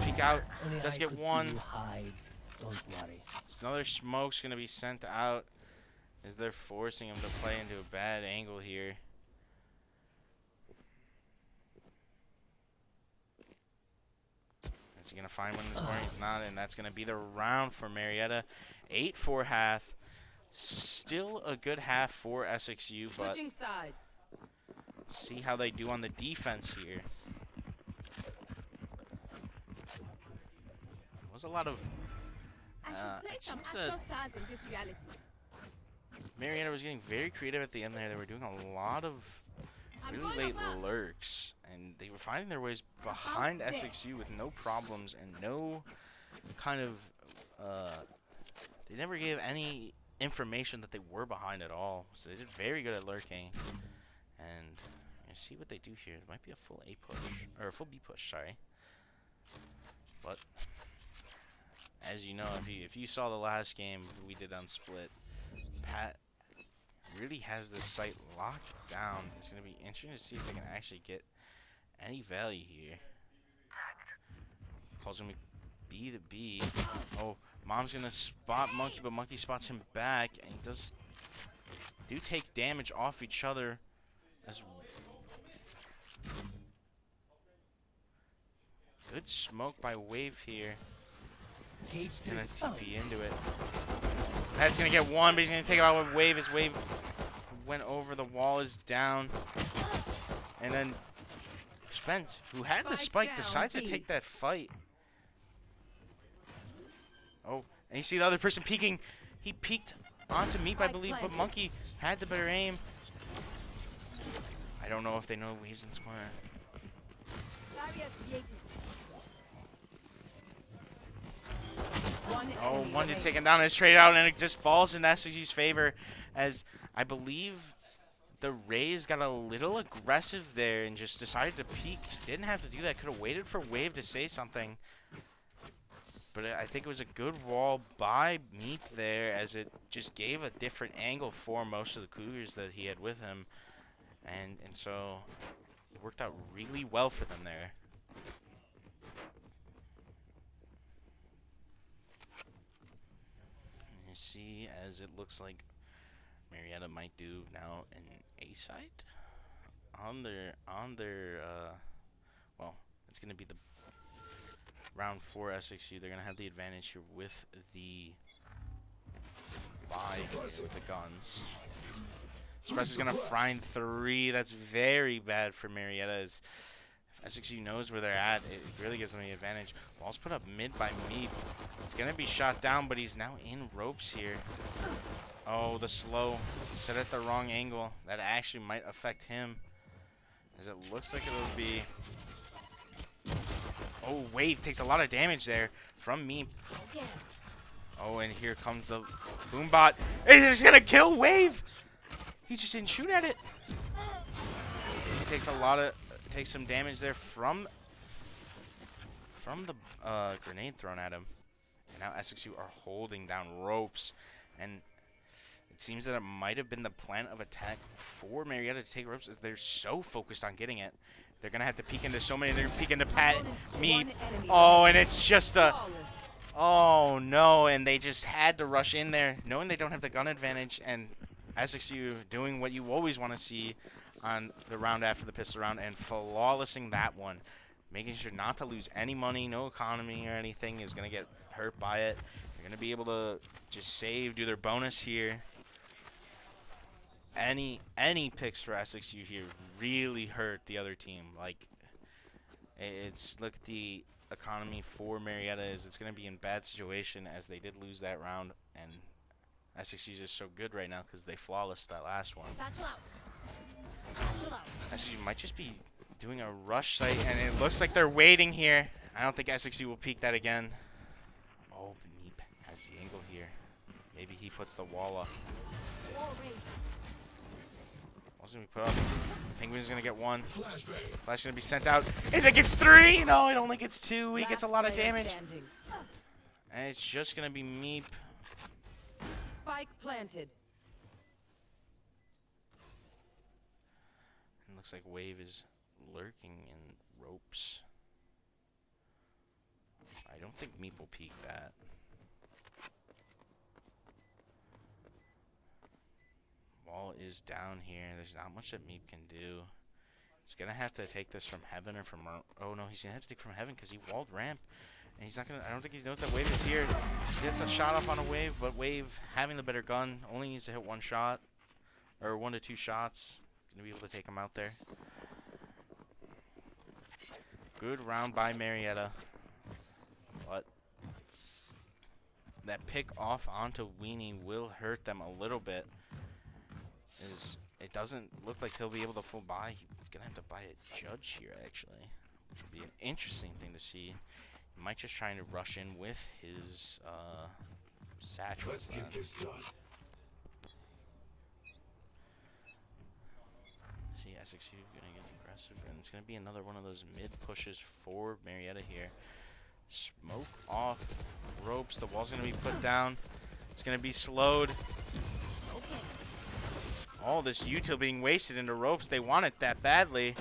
Peek out, does get 1. Don't worry. So another smoke's going to be sent out, as they're forcing him to play into a bad angle here. Is he going to find one in the scoring? He's not, and that's going to be the round for Marietta. 8-4 half. Still a good half for SXU, but Switching sides. see how they do on the defense here. Was a lot of it seems that Marietta was getting very creative at the end there. They were doing a lot of really late lurks, and they were finding their ways behind SXU with no problems and no kind of they never gave any information that they were behind at all. So they did very good at lurking. And you see what they do here. It might be a full A push or a full B push, sorry. But as you know, if you saw the last game we did on Split, Pat really has this site locked down. It's going to be interesting to see if they can actually get any value here. Calls him B to B. Oh, Mom's going to spot Monkey, but Monkey spots him back, and he does take damage off each other. As good smoke by Wave here. He's going to TP into it. That's going to get 1, but he's going to take it out with Wave as Wave went over. The wall is down. And then Spence, who had the spike, decides to take that fight. Oh, and you see the other person peeking. He peeked onto Meep, I believe, but Monkey had the better aim. I don't know if they know Wave's in this corner. Oh, one is taken down. It's traded out, and it just falls in SCG's favor, as I believe the Rays got a little aggressive there and just decided to peek. Didn't have to do that. Could have waited for Wave to say something. But I think it was a good wall by Meep there, as it just gave a different angle for most of the Cougars that he had with him. And so it worked out really well for them there. You see, as it looks like Marietta might do now an A site on their well, it's gonna be the round 4 SXU. They're gonna have the advantage here with the buy with the guns. Express is gonna find 3. That's very bad for Marietta. As SXU knows where they're at, it really gives them the advantage. Ball's put up mid by Meep. It's gonna be shot down, but he's now in ropes here. Oh, the slow. Set at the wrong angle. That actually might affect him, as it looks like it'll be... Oh, Wave takes a lot of damage there from Meep. Oh, and here comes the Boombot. It is gonna kill Wave! He just didn't shoot at it. He takes some damage there from the grenade thrown at him. And now SXU are holding down ropes, and it seems that it might have been the plan of attack for Marietta to take ropes, as they're so focused on getting it. They're gonna have to peek into so many. They're gonna peek into Pat, Meep. Oh, and it's just a... Oh, no, and they just had to rush in there, knowing they don't have the gun advantage, and SXU doing what you always want to see on the round after the pistol round, and flawlessing that one. Making sure not to lose any money, no economy or anything is going to get hurt by it. They're going to be able to just save, do their bonus here. Any picks for SXU here really hurt the other team. Like, look at the economy for Marietta is it's going to be in bad situation, as they did lose that round, and SXU is just so good right now because they flawless that last one. SXU might just be doing a rush site, and it looks like they're waiting here. I don't think SXU will peek that again. Oh, Neep has the angle here. Maybe he puts the wall up. Wall's gonna be put up. Penguin's gonna get 1. Flash gonna be sent out. Is it gets 3? No, it only gets 2. He gets a lot of damage. And it's just gonna be Meep. Spike planted. It looks like Wave is lurking in ropes. I don't think Meep will peek that. Wall is down here. There's not much that Meep can do. He's gonna have to take this from heaven or from... Oh no, he's gonna have to take from heaven because he walled ramp. And he's not gonna... I don't think he knows that Wave is here. He gets a shot off on a Wave, but Wave, having the better gun, only needs to hit 1 shot. Or 1 to 2 shots. Gonna be able to take him out there. Good round by Marietta. But that pick off onto Weenie will hurt them a little bit. It doesn't look like he'll be able to full buy. He's gonna have to buy a judge here, actually, which would be an interesting thing to see. He might just try to rush in with his satchel. Let's get this done. See, SXU gonna get aggressive, and it's gonna be another one of those mid pushes for Marietta here. Smoke off ropes. The wall's gonna be put down. It's gonna be slowed. All this util being wasted into ropes. They want it that badly.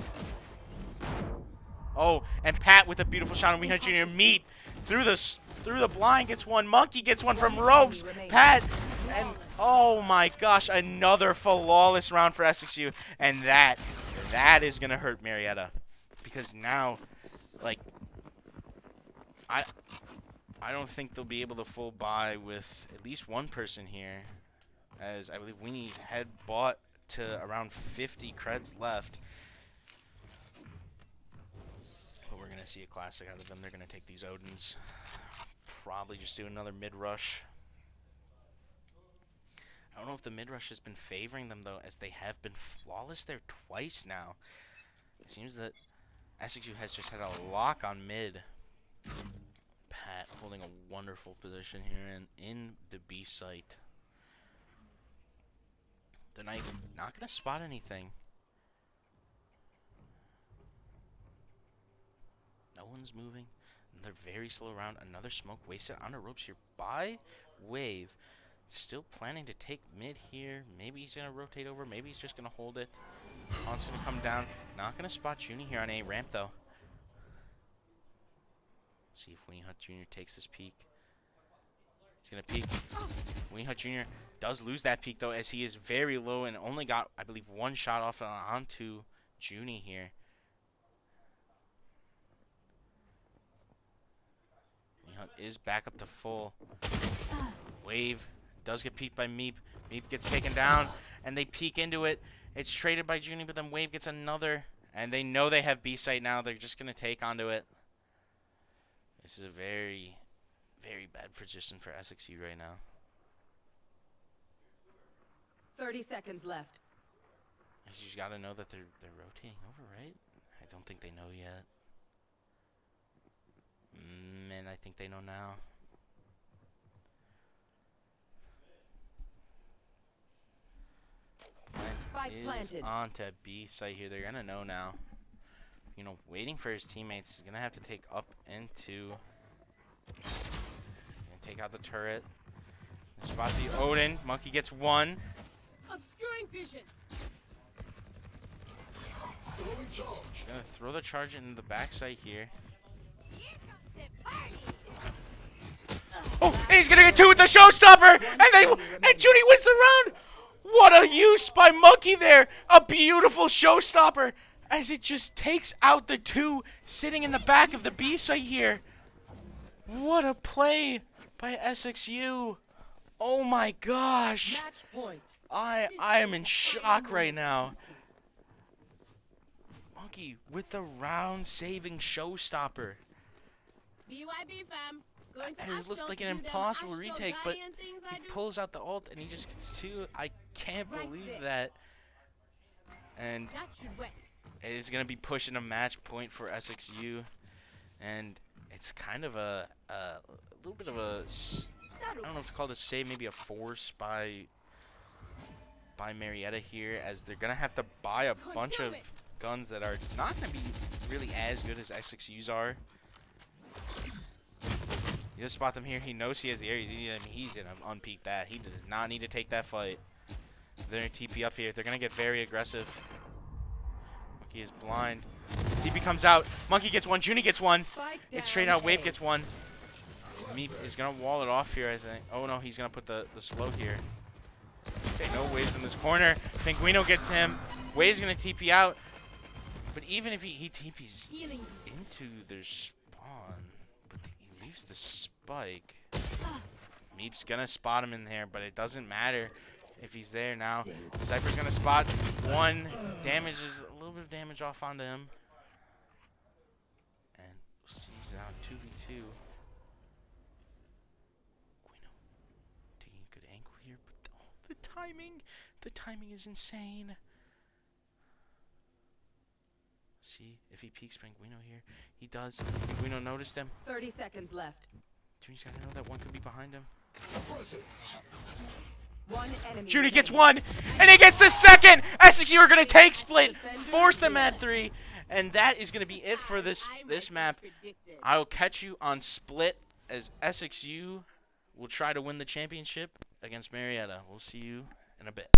Oh, and Pat with a beautiful shot on Weenie Jr. Meet through the blind gets 1. Monkey gets 1 from ropes. Pat, and oh my gosh, another flawless round for SXU, and that is gonna hurt Marietta, because now, like, I don't think they'll be able to full buy with at least 1 person here. As I believe Weenie had bought to around 50 creds left. But we're going to see a classic out of them. They're going to take these Odins. Probably just do another mid-rush. I don't know if the mid-rush has been favoring them, though, as they have been flawless there twice now. It seems that SXU has just had a lock on mid. Pat holding a wonderful position here in the B site. The knight not going to spot anything. No one's moving. And they're very slow around. Another smoke wasted on the ropes here by Wave. Still planning to take mid here. Maybe he's going to rotate over. Maybe he's just going to hold it. Taunt's going to come down. Not going to spot Junie here on A ramp, though. See if Winnie Hut Jr. takes this peek. He's going to peek. Winnie Hut Jr. does lose that peek, though, as he is very low and only got, I believe, one shot off onto Junie here. Winnie Hut is back up to full. Wave does get peeked by Meep. Meep gets taken down, and they peek into it. It's traded by Junie, but then Wave gets another. And they know they have B site now. They're just going to take onto it. This is a very, very bad position for SXU right now. 30 seconds left. You just got to know that they're rotating over, right? I don't think they know yet. And I think they know now. Spike planted. On to B site here. They're gonna know now. You know, waiting for his teammates. He's gonna have to take up into. And take out the turret. Spot the Odin. Monkey gets one. Obscuring vision. Gonna throw the charge in the backside here. Oh, and he's gonna get two with the showstopper, and Junie wins the round. What a use by Monkey there! A beautiful showstopper, as it just takes out the two sitting in the back of the B site here. What a play by SXU! Oh my gosh! Match point. I am in shock right now. Monkey with the round-saving showstopper. BYB fam. And it looked like an impossible retake, but he pulls out the ult and he just gets two. I can't believe that. And it is going to be pushing a match point for SXU. And it's kind of a little bit of a, I don't know if to call it a save, maybe a force by Marietta here, as they're going to have to buy a bunch of guns that are not going to be really as good as SXU's are. He does spot them here. He knows he has the areas. He's going to unpeak that. He does not need to take that fight. They're going to TP up here. They're going to get very aggressive. Monkey is blind. TP comes out. Monkey gets one. Junie gets one. It's straight out. Wave gets one. Meep is going to wall it off here, I think. Oh, no. He's going to put the slow here. Okay, no Waves in this corner. Pinguino gets him. Wave's going to TP out. But even if he TPs into their spawn, but he leaves the spike. Meep's gonna spot him in there, but it doesn't matter if he's there now. Cypher's gonna spot one. Damages a little bit of damage off onto him. And he's now 2v2. Guino taking a good angle here, but the timing is insane. See if he peeks Pinguino here. He does. Pinguino noticed him. 30 seconds left. Junie's got to know that one could be behind him. One enemy. Junie gets one, and he gets the second. SXU are going to take split, force them at 3, and that is going to be it for this map. I will catch you on split as SXU will try to win the championship against Marietta. We'll see you in a bit.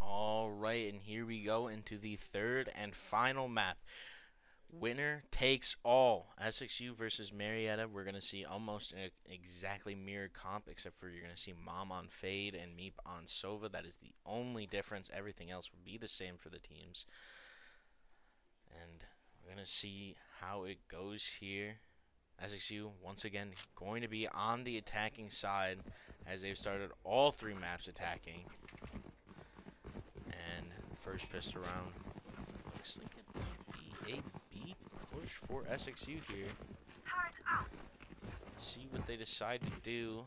All right, and here we go into the third and final map. Winner takes all. SXU versus Marietta. We're going to see almost an exactly mirrored comp, except for you're going to see Mom on Fade and Meep on Sova. That is the only difference. Everything else will be the same for the teams. And we're going to see how it goes here. SXU, once again, going to be on the attacking side as they've started all 3 maps attacking. And first pistol round looks like it might be a B push for SXU here. See what they decide to do.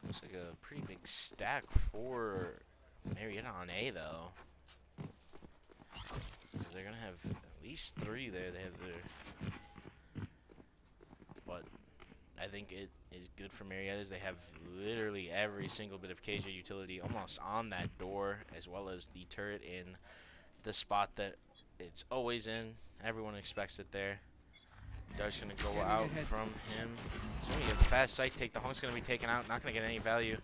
Looks like a pretty big stack for Marietta on A, though. They're going to have at least 3 there. They have their... But I think it is good for Marietta as they have literally every single bit of KJ utility almost on that door, as well as the turret in the spot that it's always in. Everyone expects it there. Dart's going to go out from him. It's going to be a fast sight take. The Hunk's going to be taken out. Not going to get any value.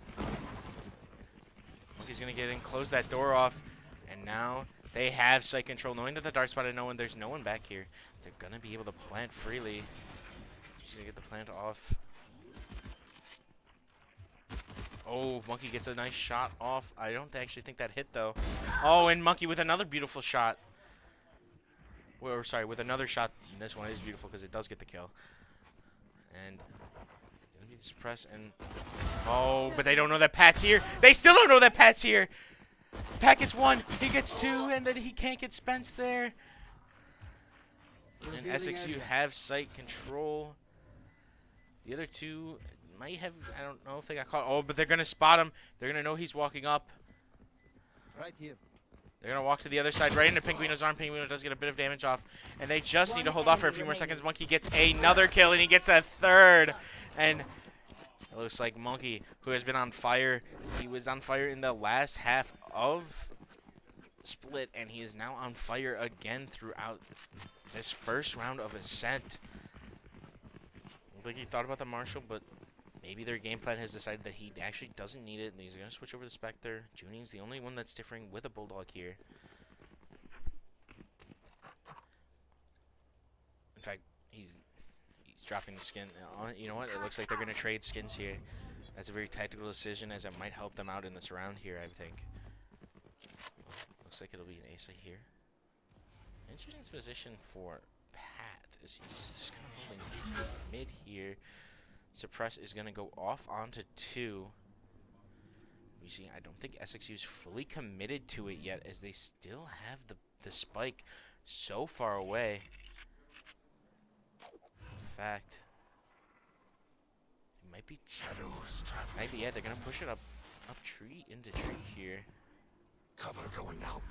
Monkey's going to get in, close that door off. And now they have sight control. Knowing that the Dart spotted no one, there's no one back here. They're going to be able to plant freely. She's going to get the plant off. Oh, Monkey gets a nice shot off. I don't actually think that hit, though. Oh, and Monkey with another beautiful shot. Or, sorry, with another shot. This one is beautiful because it does get the kill. And going to be suppressed. And oh, but they don't know that Pat's here. They still don't know that Pat's here. Pat gets 1. He gets 2. And then he can't get Spence there. And SXU have sight control. The other 2 might have, I don't know if they got caught. Oh, but they're going to spot him. They're going to know he's walking up. Right here. They're going to walk to the other side, right into Pinguino's arm. Pinguino does get a bit of damage off. And they just need to hold off for a few more seconds. Monkey gets another kill, and he gets a 3rd. And it looks like Monkey, who has been on fire, he was on fire in the last half of Split, and he is now on fire again throughout this first round of Ascent. Looked like he thought about the Marshall, but maybe their game plan has decided that he actually doesn't need it, and he's going to switch over to Spectre. Junie's the only one that's differing with a Bulldog here. In fact, he's dropping the skin. You know what? It looks like they're going to trade skins here. That's a very tactical decision, as it might help them out in this round here, I think. Looks like it'll be an Asa here. Interesting position for Pat, as he's just kind of holding mid here. Suppress is going to go off onto 2. You see, I don't think SXU is fully committed to it yet, as they still have the spike so far away. In fact, it might be Shadows traveling. maybe, yeah, they're going to push it up tree into tree here. Cover going out.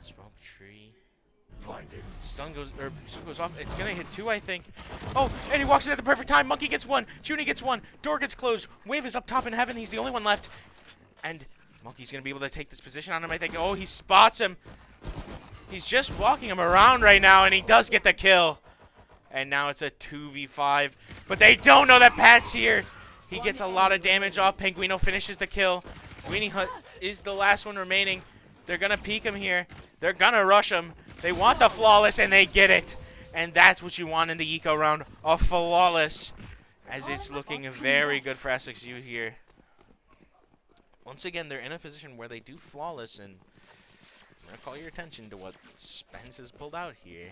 Smoke tree. Blinding. Stun goes off. It's gonna hit 2, I think. Oh, and he walks in at the perfect time. Monkey gets 1. Junie gets 1. Door gets closed. Wave is up top in heaven. He's the only one left. And Monkey's gonna be able to take this position on him, I think. Oh, he spots him. He's just walking him around right now, and he does get the kill. And now it's a 2v5. But they don't know that Pat's here. He gets a lot of damage off. Penguino finishes the kill. Weenie Hut is the last one remaining. They're gonna peek him here. They're gonna rush him. They want the flawless, and they get it. And that's what you want in the eco round, a flawless, as it's looking very good for SXU here. Once again, they're in a position where they do flawless, and I'm going to call your attention to what Spence has pulled out here.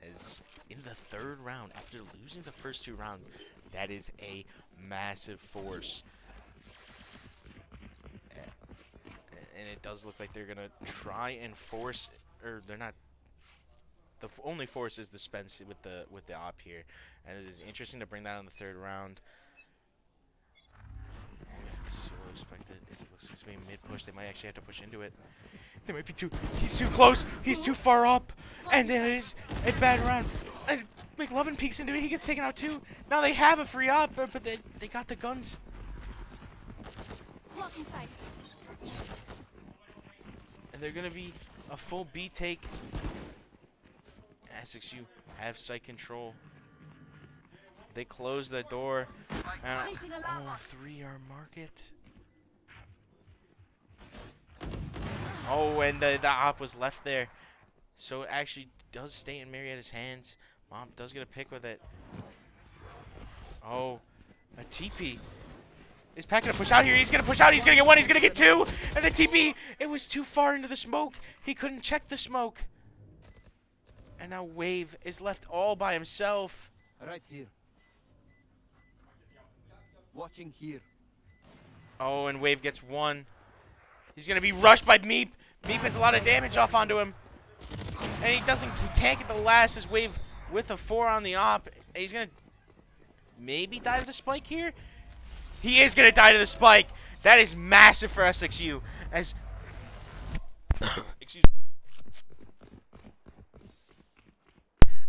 As in the 3rd round, after losing the first 2 rounds, that is a massive force. And it does look like they're going to try and force, or they're not. The only force is the Spence with the op here, and it is interesting to bring that on the 3rd round. If this is what I expected, it looks like it's maybe mid push. They might actually have to push into it. They might be too. He's too close. He's too far up, and then it is a bad round. And McLovin peeks into it. He gets taken out too. Now they have a free op, but they got the guns. Walk inside. And they're gonna be a full B take. SXU have sight control. They close the door. 3 are market. Oh, and the op was left there. So it actually does stay in Marietta's hands. Mom does get a pick with it. Oh, a TP. Is Pat gonna push out here? He's gonna push out. He's gonna get one. He's gonna get two. And the TP, it was too far into the smoke. He couldn't check the smoke. And now Wave is left all by himself. Right here. Watching here. Oh, and Wave gets one. He's gonna be rushed by Meep. Meep gets a lot of damage off onto him. And he can't get the last as Wave with a 4 on the op. He's gonna maybe die to the spike here. He is gonna die to the spike. That is massive for SXU. As excuse me.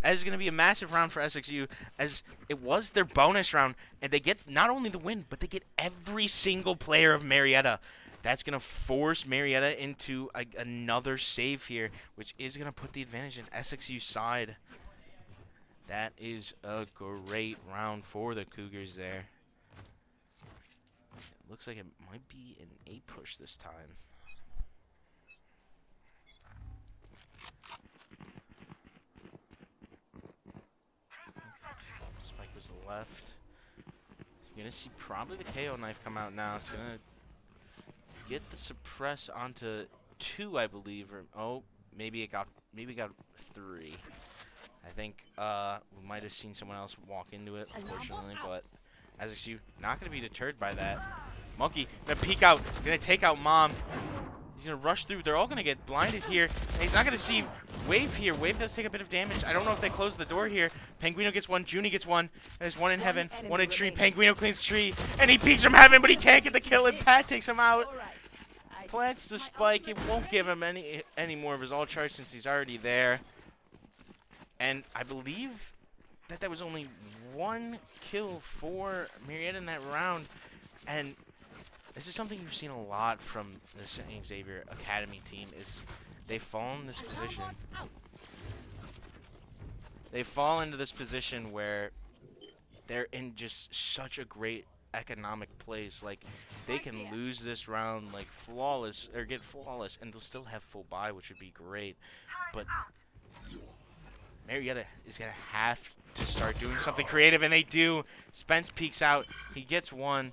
As it's gonna be a massive round for SXU, as it was their bonus round, and they get not only the win, but they get every single player of Marietta. That's going to force Marietta into another save here, which is going to put the advantage in SXU's side. That is a great round for the Cougars there. It looks like it might be an 8 push this time. Spike was left. You're going to see probably the KO knife come out now. It's going to get the suppress onto 2, I believe, or oh, maybe it got 3. I think we might have seen someone else walk into it, unfortunately, but SXU not going to be deterred by that. Monkey gonna peek out, gonna take out Mom. He's gonna rush through. They're all gonna get blinded here. And he's not gonna see Wave here. Wave does take a bit of damage. I don't know if they close the door here. Penguino gets one. Junie gets one. There's one in heaven. One in tree. Penguino cleans tree. And he peeks from heaven, but he can't get the kill. And Pat takes him out. Plants the spike. It won't give him any more of his all charge since he's already there. And I believe that was only 1 kill for Marietta in that round. And this is something you've seen a lot from the St. Xavier Academy team, is they fall in this position. They fall into this position where they're in just such a great economic place. Like, they can lose this round like flawless, or get flawless, and they'll still have full buy, which would be great. But Marietta is going to have to start doing something creative, and they do. Spence peeks out. He gets one.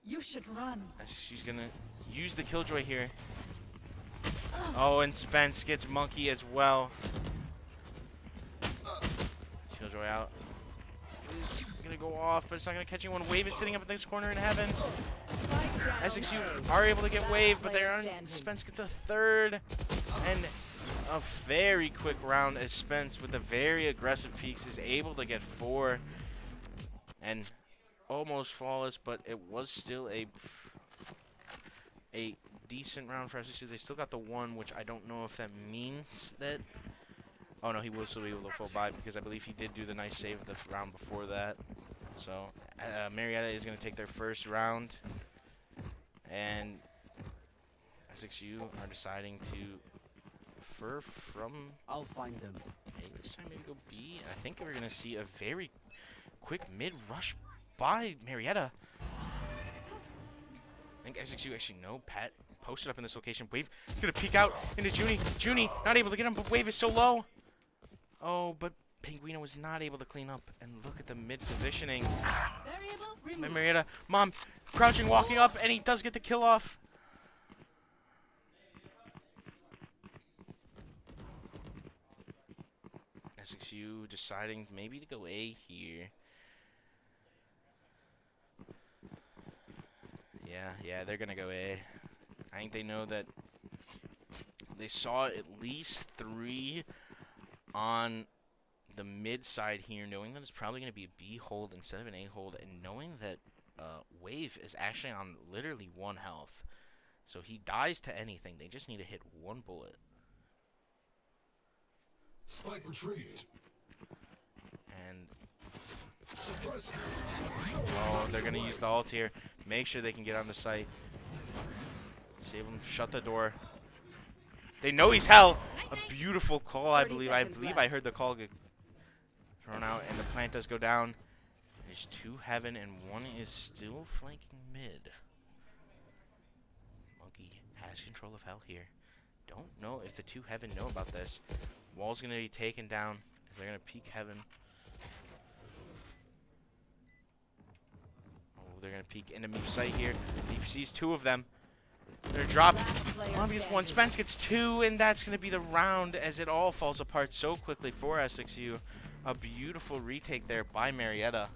You should run. She's going to use the Killjoy here. Oh, and Spence gets Monkey as well. Killjoy out. Is going to go off, but it's not going to catch anyone. Wave is sitting up in this corner in heaven. SXU are able to get Wave, but they're on. Spence gets a 3rd. And a very quick round as Spence, with the very aggressive peaks, is able to get 4. And almost flawless, but it was still a decent round for SXU. They still got the 1, which I don't know if that means that. Oh no, he will still be able to full buy, because I believe he did do the nice save the round before that. So Marietta is going to take their first round, and SXU are deciding to defer from. I'll find them. A this time, maybe go B. I think we're going to see a very quick mid rush by Marietta. I think SXU actually no. Pat posted up in this location. Wave is going to peek out into Junie. Junie not able to get him, but Wave is so low. Oh, but Penguino was not able to clean up. And look at the mid positioning. And Marietta, Mom, crouching, walking up, and he does get the kill off. SXU deciding maybe to go A here. Yeah, they're going to go A. I think they know that they saw at least 3 on the mid side here, knowing that it's probably going to be a B hold instead of an A hold, and knowing that Wave is actually on literally 1 health. So he dies to anything. They just need to hit 1 bullet. Spike retrieved. And oh, they're going to use the ult here. Make sure they can get on the site. Save him. Shut the door. They know he's hell. A beautiful call, I believe. I heard the call get thrown out, and the plant does go down. There's 2 heaven, and 1 is still flanking mid. Monkey has control of hell here. don't know if the two Heaven know about this. Wall's going to be taken down as they're going to peek Heaven. Oh, they're going to peek into Meep site here. Meep sees two of them. They're going to drop. Columbia gets one. Spence gets two, and that's going to be the round as it all falls apart so quickly for SXU. A beautiful retake there by Marietta.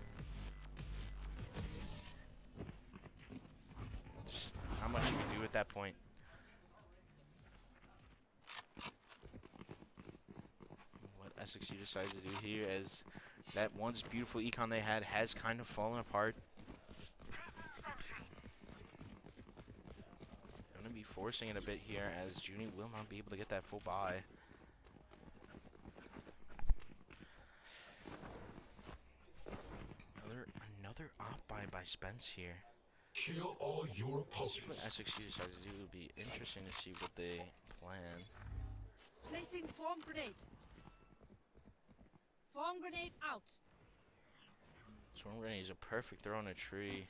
Just not much you can do at that point. What SXU decides to do here as that once beautiful econ they had has kind of fallen apart. Going to be forcing it a bit here as Junie will not be able to get that full buy. Another op buy by Spence here. Kill all your This is what opponents. SXU decides to do. It would be interesting to see what they plan. Placing swarm grenade. Swarm grenade out. Swarm grenade is a perfect throw on a tree.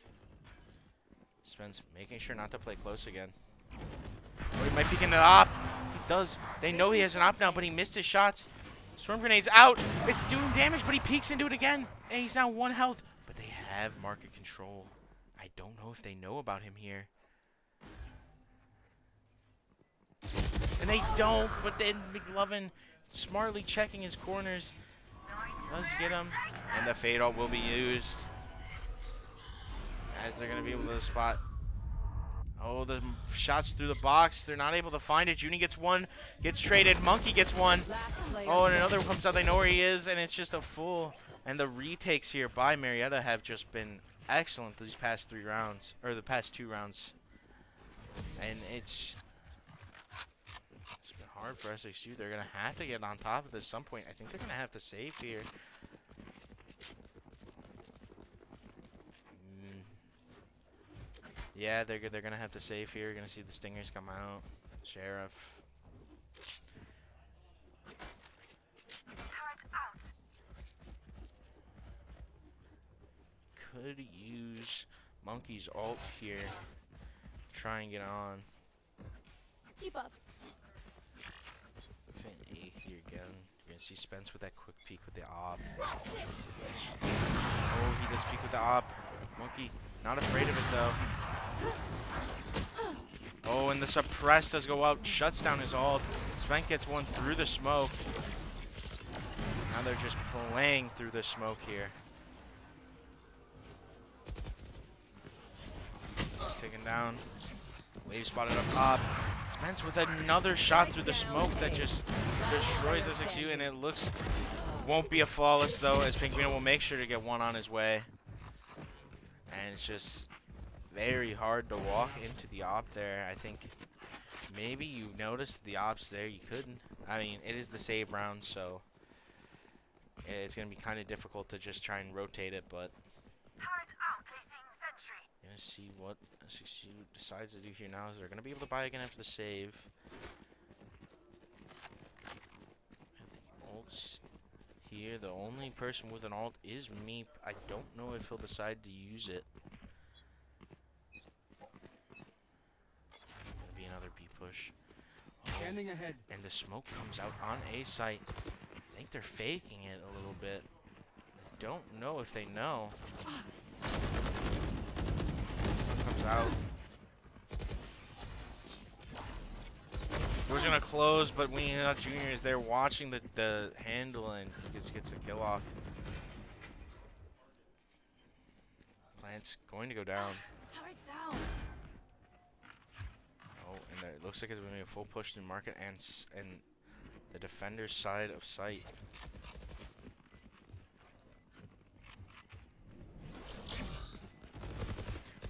Spence making sure not to play close again. Oh, he might peek into the op. He does. They know he has an op now, but he missed his shots. Swarm grenade's out. It's doing damage, but he peeks into it again. And he's now 1 health. But they have market control. I don't know if they know about him here. And they don't, but then McLovin smartly checking his corners. Does get him. And the fade ult will be used. As they're going to be able to spot. Oh, the shots through the box. They're not able to find it. Junie gets one. Gets traded. Monkey gets one. Oh, and another one comes out. They know where he is. And it's just a full. And the retakes here by Marietta have just been excellent these past 3 rounds. Or the past 2 rounds. And it's been hard for SXU. They're going to have to get on top of this at some point. I think they're going to have to save here. Yeah, they're gonna have to save here. You're gonna see the Stingers come out. Sheriff. Could use Monkey's ult here. Try and get on. Keep up. It's an A here again. You're gonna see Spence with that quick peek with the op. Oh, he does peek with the op. Monkey not afraid of it though. Oh, and the suppress does go out, shuts down his ult. Spence gets one through the smoke. Now they're just playing through the smoke here. Taken down. Wave spotted up top. Spence with another shot through the smoke that just destroys SXU, and it looks won't be a flawless though, as Pinguino will make sure to get one on his way. And it's just very hard to walk into the op there. I think maybe you noticed the ops there. You couldn't. I mean, it is the save round, so it's going to be kind of difficult to just try and rotate it, but you're going to see what SXU decides to do here now is they're going to be able to buy again after the save. The ults here. The only person with an ult is Meep. I don't know if he'll decide to use it. Gonna be another B push. Scanning ahead. And the smoke comes out on A site. I think they're faking it a little bit. I don't know if they know. Comes out. Door's gonna close, but Weena Jr. is there watching the handle and just gets the kill off. Plant's going to go down. Turret down. Oh, and it looks like it's going to be a full push through market and the defender's side of site.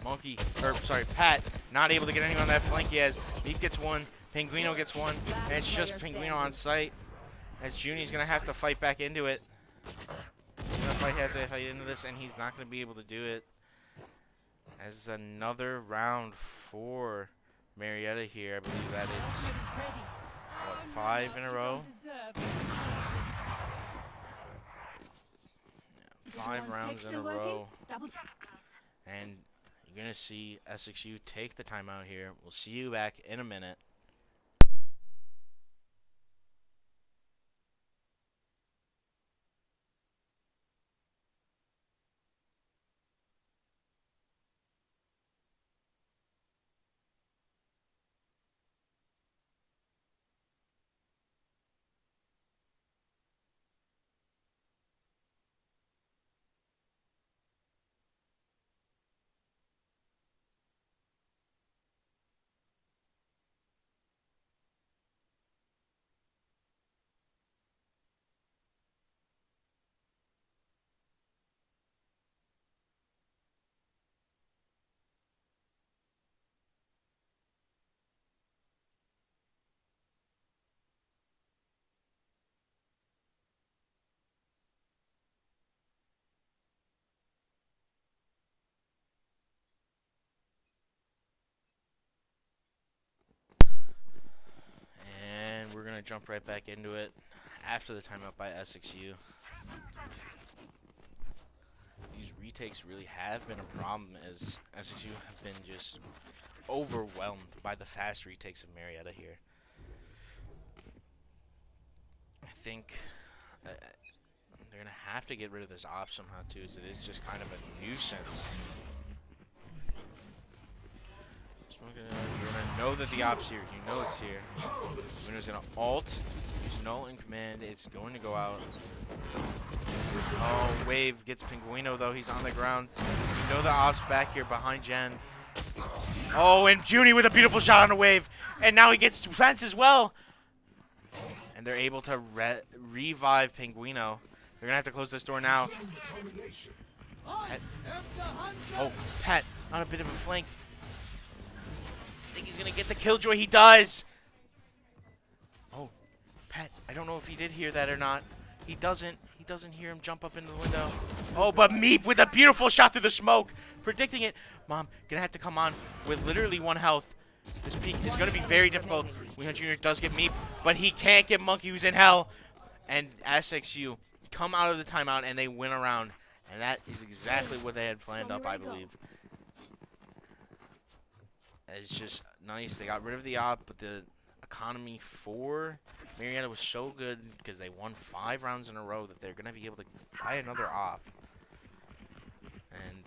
Monkey, or sorry, Pat, not able to get anyone on that flank he has. Meep gets one, Pinguino gets one, and it's just Pinguino on site. As Junie's gonna have to fight back into it. He's gonna have to fight into this, and he's not gonna be able to do it. As another round for Marietta here, I believe that is what, 5 in a row. Deserve. Yeah, 5 rounds in a row. Double check it, please. And you're going to see SXU take the timeout here. We'll see you back in a minute. gonna jump right back into it after the timeout by SXU. These retakes really have been a problem as SXU have been just overwhelmed by the fast retakes of Marietta here. I think they're going to have to get rid of this op somehow too, as it is just kind of a nuisance. You're going to know that the op's here. You know it's here. Winner's going to ult. There's null in command. It's going to go out. Oh, Wave gets Pinguino though. He's on the ground. You know the op's back here behind Jen. Oh, and Junie with a beautiful shot on a Wave. And now he gets plants as well. And they're able to revive Pinguino. They're going to have to close this door now. Pet. Oh, Pet on a bit of a flank. I think he's going to get the killjoy. He does. Oh, Pet. I don't know if he did hear that or not. He doesn't. He doesn't hear him jump up into the window. Oh, but Meep with a beautiful shot through the smoke. Predicting it. Mom, going to have to come on with literally 1 health. This peak is going to be very difficult. Weehan Jr. does get Meep, but he can't get Monkey, who's in hell. And SXU come out of the timeout, and they win a round. And that is exactly what they had planned up, I believe. It's just nice. They got rid of the op, but the economy for Marietta was so good because they won 5 rounds in a row that they're going to be able to buy another op. And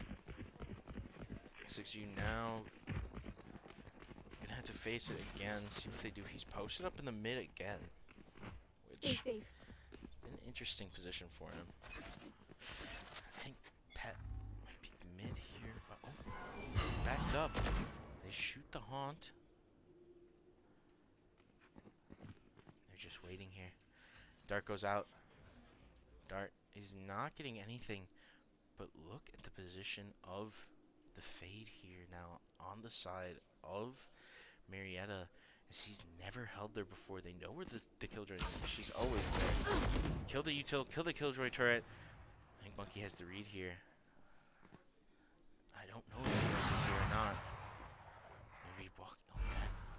SXU now going to have to face it again, see what they do. He's posted up in the mid again, which Stay safe. an interesting position for him. I think Pet might be mid here. Oh, backed up. They shoot the haunt. They're just waiting here. Dart goes out. Dart is not getting anything, but look at the position of the Fade here now on the side of Marietta, as he's never held there before. They know where the Killjoy is. She's always there. Kill the util, kill the Killjoy turret. I think Monkey has the read here. I don't know if he knows he's here or not. Maybe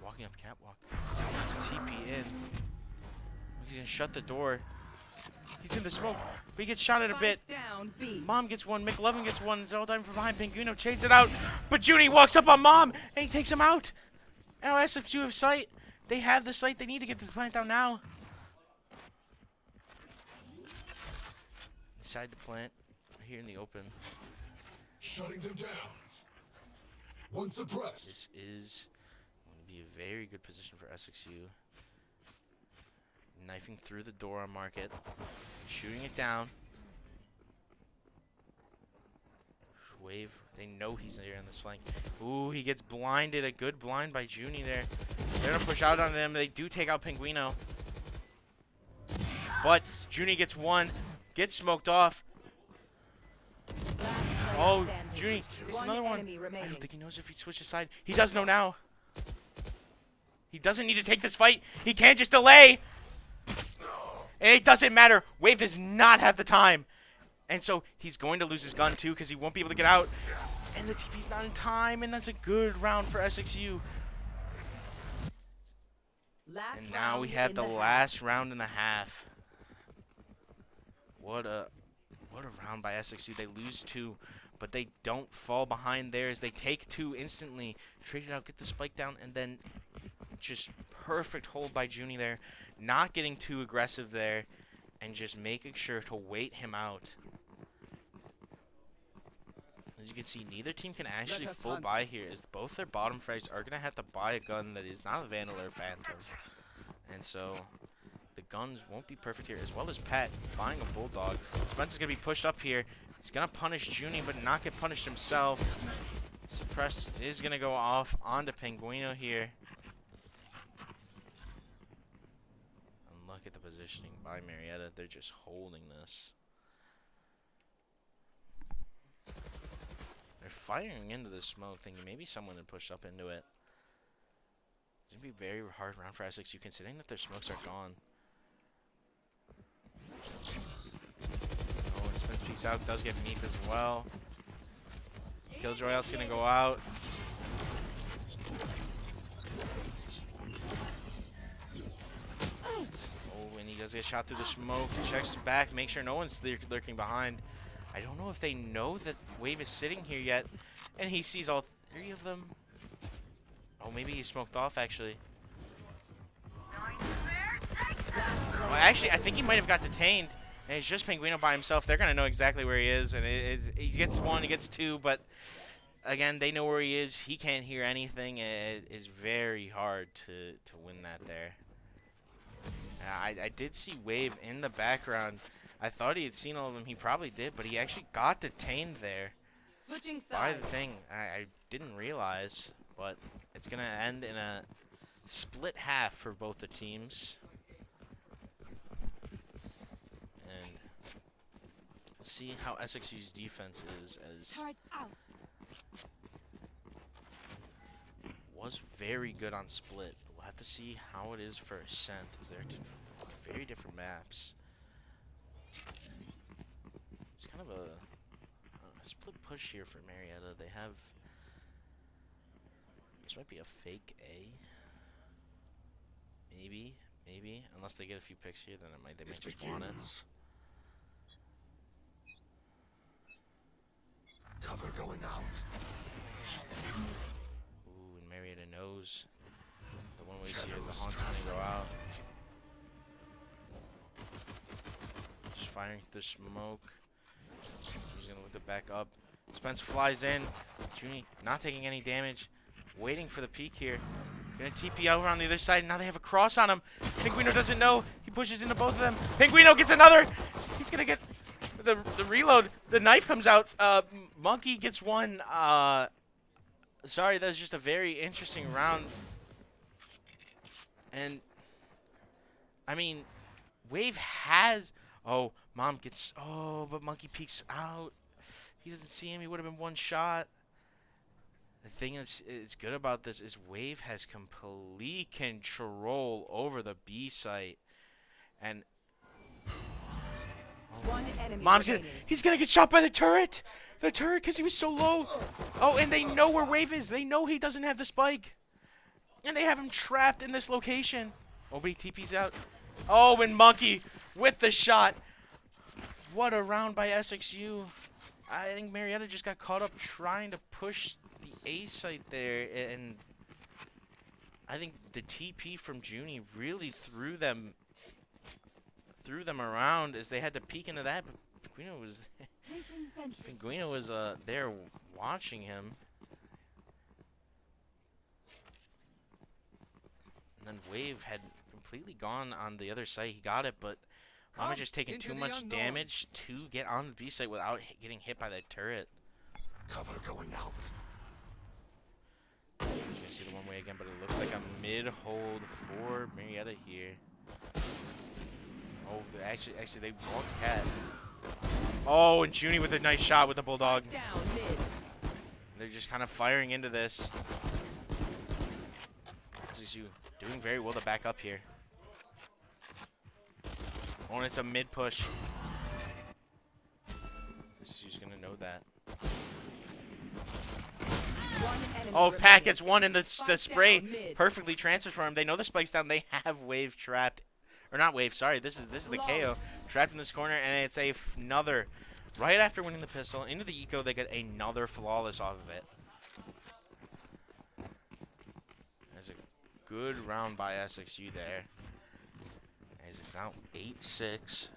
walking up catwalk. TP in. He's gonna shut the door. He's in the smoke, but he gets shot at a bit. Mom gets one, McLovin gets one. Zeldine from behind. Pinguino chases it out, but Junie walks up on Mom and he takes him out. Now SF2 have sight. They have the sight. They need to get this plant down now. Inside the plant, right here in the open. Shutting them down. One suppressed. This is going to be a very good position for SXU. Knifing through the door on Market. Shooting it down. Wave. They know he's there on this flank. Ooh, he gets blinded. A good blind by Junie there. They're going to push out on him. They do take out Pinguino. But Junie gets one. Gets smoked off. Oh, Junie gets another one. I don't think he knows if he switches side. He does know now. He doesn't need to take this fight. He can't just delay. And it doesn't matter. Wave does not have the time. And so he's going to lose his gun too because he won't be able to get out. And the TP's not in time, and that's a good round for SXU. And now we have the last round and a half. What a round by SXU. They lose 2, but they don't fall behind theirs. They take 2 instantly. Trade it out, get the spike down, and then just perfect hold by Junie there. Not getting too aggressive there, and just making sure to wait him out. As you can see, neither team can actually full buy here, as both their bottom frags are going to have to buy a gun that is not a Vandal or Phantom. And so the guns won't be perfect here, as well as Pat buying a Bulldog. Spencer's going to be pushed up here. He's going to punish Junie, but not get punished himself. Suppress is going to go off onto Pinguino here. And look at the positioning by Marietta. They're just holding this. They're firing into the smoke, thinking maybe someone had pushed up into it. It's going to be a very hard round for SXU, considering that their smokes are gone. Oh, and Spence peeks out, does get Meep as well. Killjoy out's going to go out. does get shot through the smoke. Checks back, make sure no one's lurking behind. I don't know if they know that Wave is sitting here yet. And he sees all 3 of them. Oh, maybe he smoked off, actually. Well, actually, I think he might have got detained. And it's just Penguino by himself. They're going to know exactly where he is. And he gets 1, he gets 2. But, again, they know where he is. He can't hear anything. It is very hard to win that there. I did see Wave in the background. I thought he had seen all of them. He probably did. But he actually got detained there. Switching By the sides. thing. I didn't realize. But it's going to end in a split half for both the teams. And we'll see how SXU's defense is, as Turret out. was very good on split. But we'll have to see how it is for Ascent, as they're two very different maps. It's kind of a split push here for Marietta. They have, this might be a fake A. Maybe, unless they get a few picks here, then they might just want it. Cover going out. Ooh, and Marietta knows the one way here, the Haunt's gonna go out. Just firing through smoke. He's gonna look it back up. Spence flies in. Juni not taking any damage. Waiting for the peek here. Gonna TP over on the other side. Now they have a cross on him. Penguino doesn't know. He pushes into both of them. Penguino gets another. He's gonna get the reload. The knife comes out. Monkey gets 1. Sorry, that was just a very interesting round. And I mean, Wave has. Oh, Mom gets. Oh, but Monkey peeks out. He doesn't see him. He would have been 1 shot. The thing is good about this is Wave has complete control over the B site, and One enemy Mom's remaining. he's gonna get shot by the turret, because he was so low. Oh, and they know where Wave is. They know he doesn't have the spike, and they have him trapped in this location. Oh, but he TP's out. Oh, and Monkey with the shot. What a round by SXU. I think Marietta just got caught up trying to push the A site there, and I think the TP from Junie really threw them around, as they had to peek into that. But Penguino was Placing sentry. Penguino was there watching him, and then Wave had completely gone on the other side. He got it, but Mama just taking too much damage to get on the B site without getting hit by that turret. Cover going out. You're gonna see the one way again, but it looks like a mid hold for Marietta here. Oh, actually they walked cat. Oh, and Junie with a nice shot with the bulldog. Down mid. They're just kind of firing into this. This is you doing very well to back up here. Oh, and it's a mid push. This is who's gonna know that. One enemy Oh, Pat remaining. gets 1 in the Spike spray. down mid. Perfectly transferred for him. They know the spike's down. They have Wave trapped. Or not Wave, sorry. This is the KO. Trapped in this corner, and it's another. Right after winning the pistol, into the eco, they get another flawless off of it. That's a good round by SXU there. As it's now 8-6. See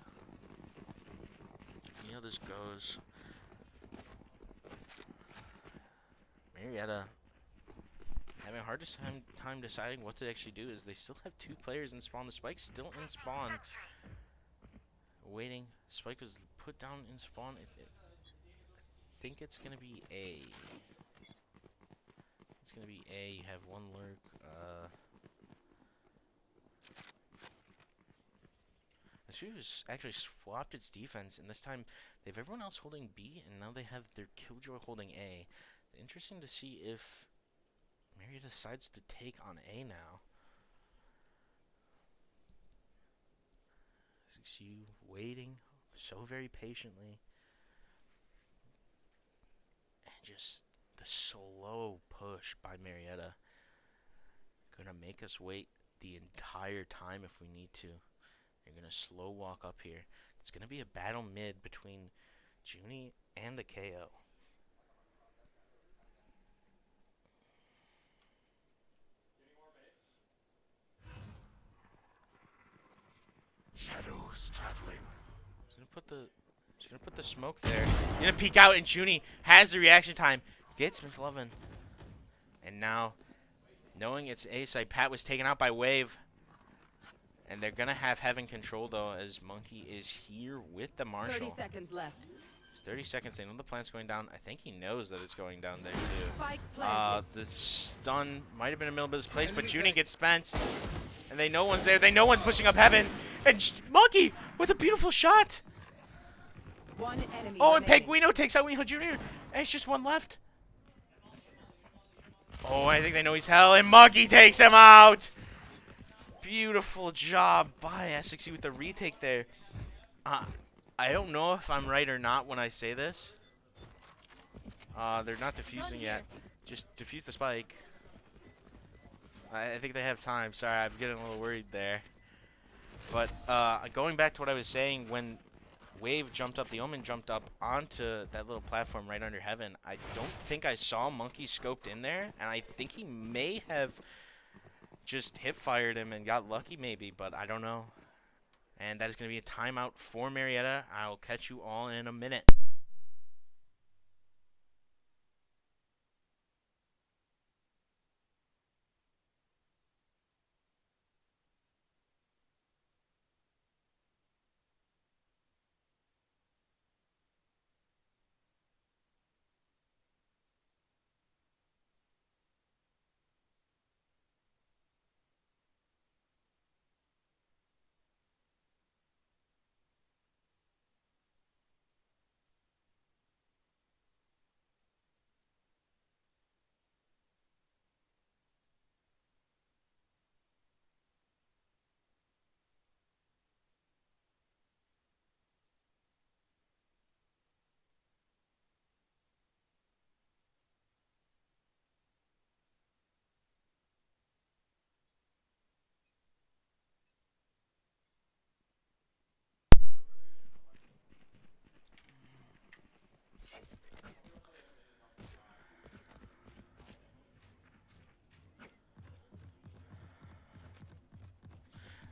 how this goes. Marietta having a hard time deciding what to actually do, is they still have 2 players in spawn. The spike's still in spawn. Waiting. Spike was put down in spawn. I think it's going to be A. It's going to be A. You have 1 lurk. SXU actually swapped its defense, and this time they have everyone else holding B, and now they have their Killjoy holding A. Interesting to see if Marietta decides to take on A now. SXU waiting so very patiently. And just the slow push by Marietta. Gonna make us wait the entire time if we need to. You're going to slow walk up here. It's going to be a battle mid between Junie and the KO. Shadows traveling. He's gonna put the smoke there. He's gonna peek out, and Junie has the reaction time. Gets McLovin. And now, knowing it's A site, Pat was taken out by Wave. And they're gonna have Heaven control though, as Monkey is here with the Marshall. 30 seconds left. 30 seconds. They know the plant's going down. I think he knows that it's going down there too. Spike planted. The stun might have been in the middle of his place, but Junie gets spent. And they know one's there. They know one's pushing up Heaven. And Monkey with a beautiful shot. One enemy Oh, and remaining. Penguino takes out Weeheel Jr. And it's just one left. Oh, I think they know he's hell. And Monkey takes him out. Beautiful job by SXU with the retake there. I don't know if I'm right or not when I say this. They're not defusing yet. Just defuse the spike. I think they have time. Sorry, I'm getting a little worried there. But going back to what I was saying, when Wave jumped up, the Omen jumped up onto that little platform right under Heaven, I don't think I saw Monkey scoped in there, and I think he may have just hip-fired him and got lucky maybe, but I don't know. And that is going to be a timeout for Marietta. I'll catch you all in a minute.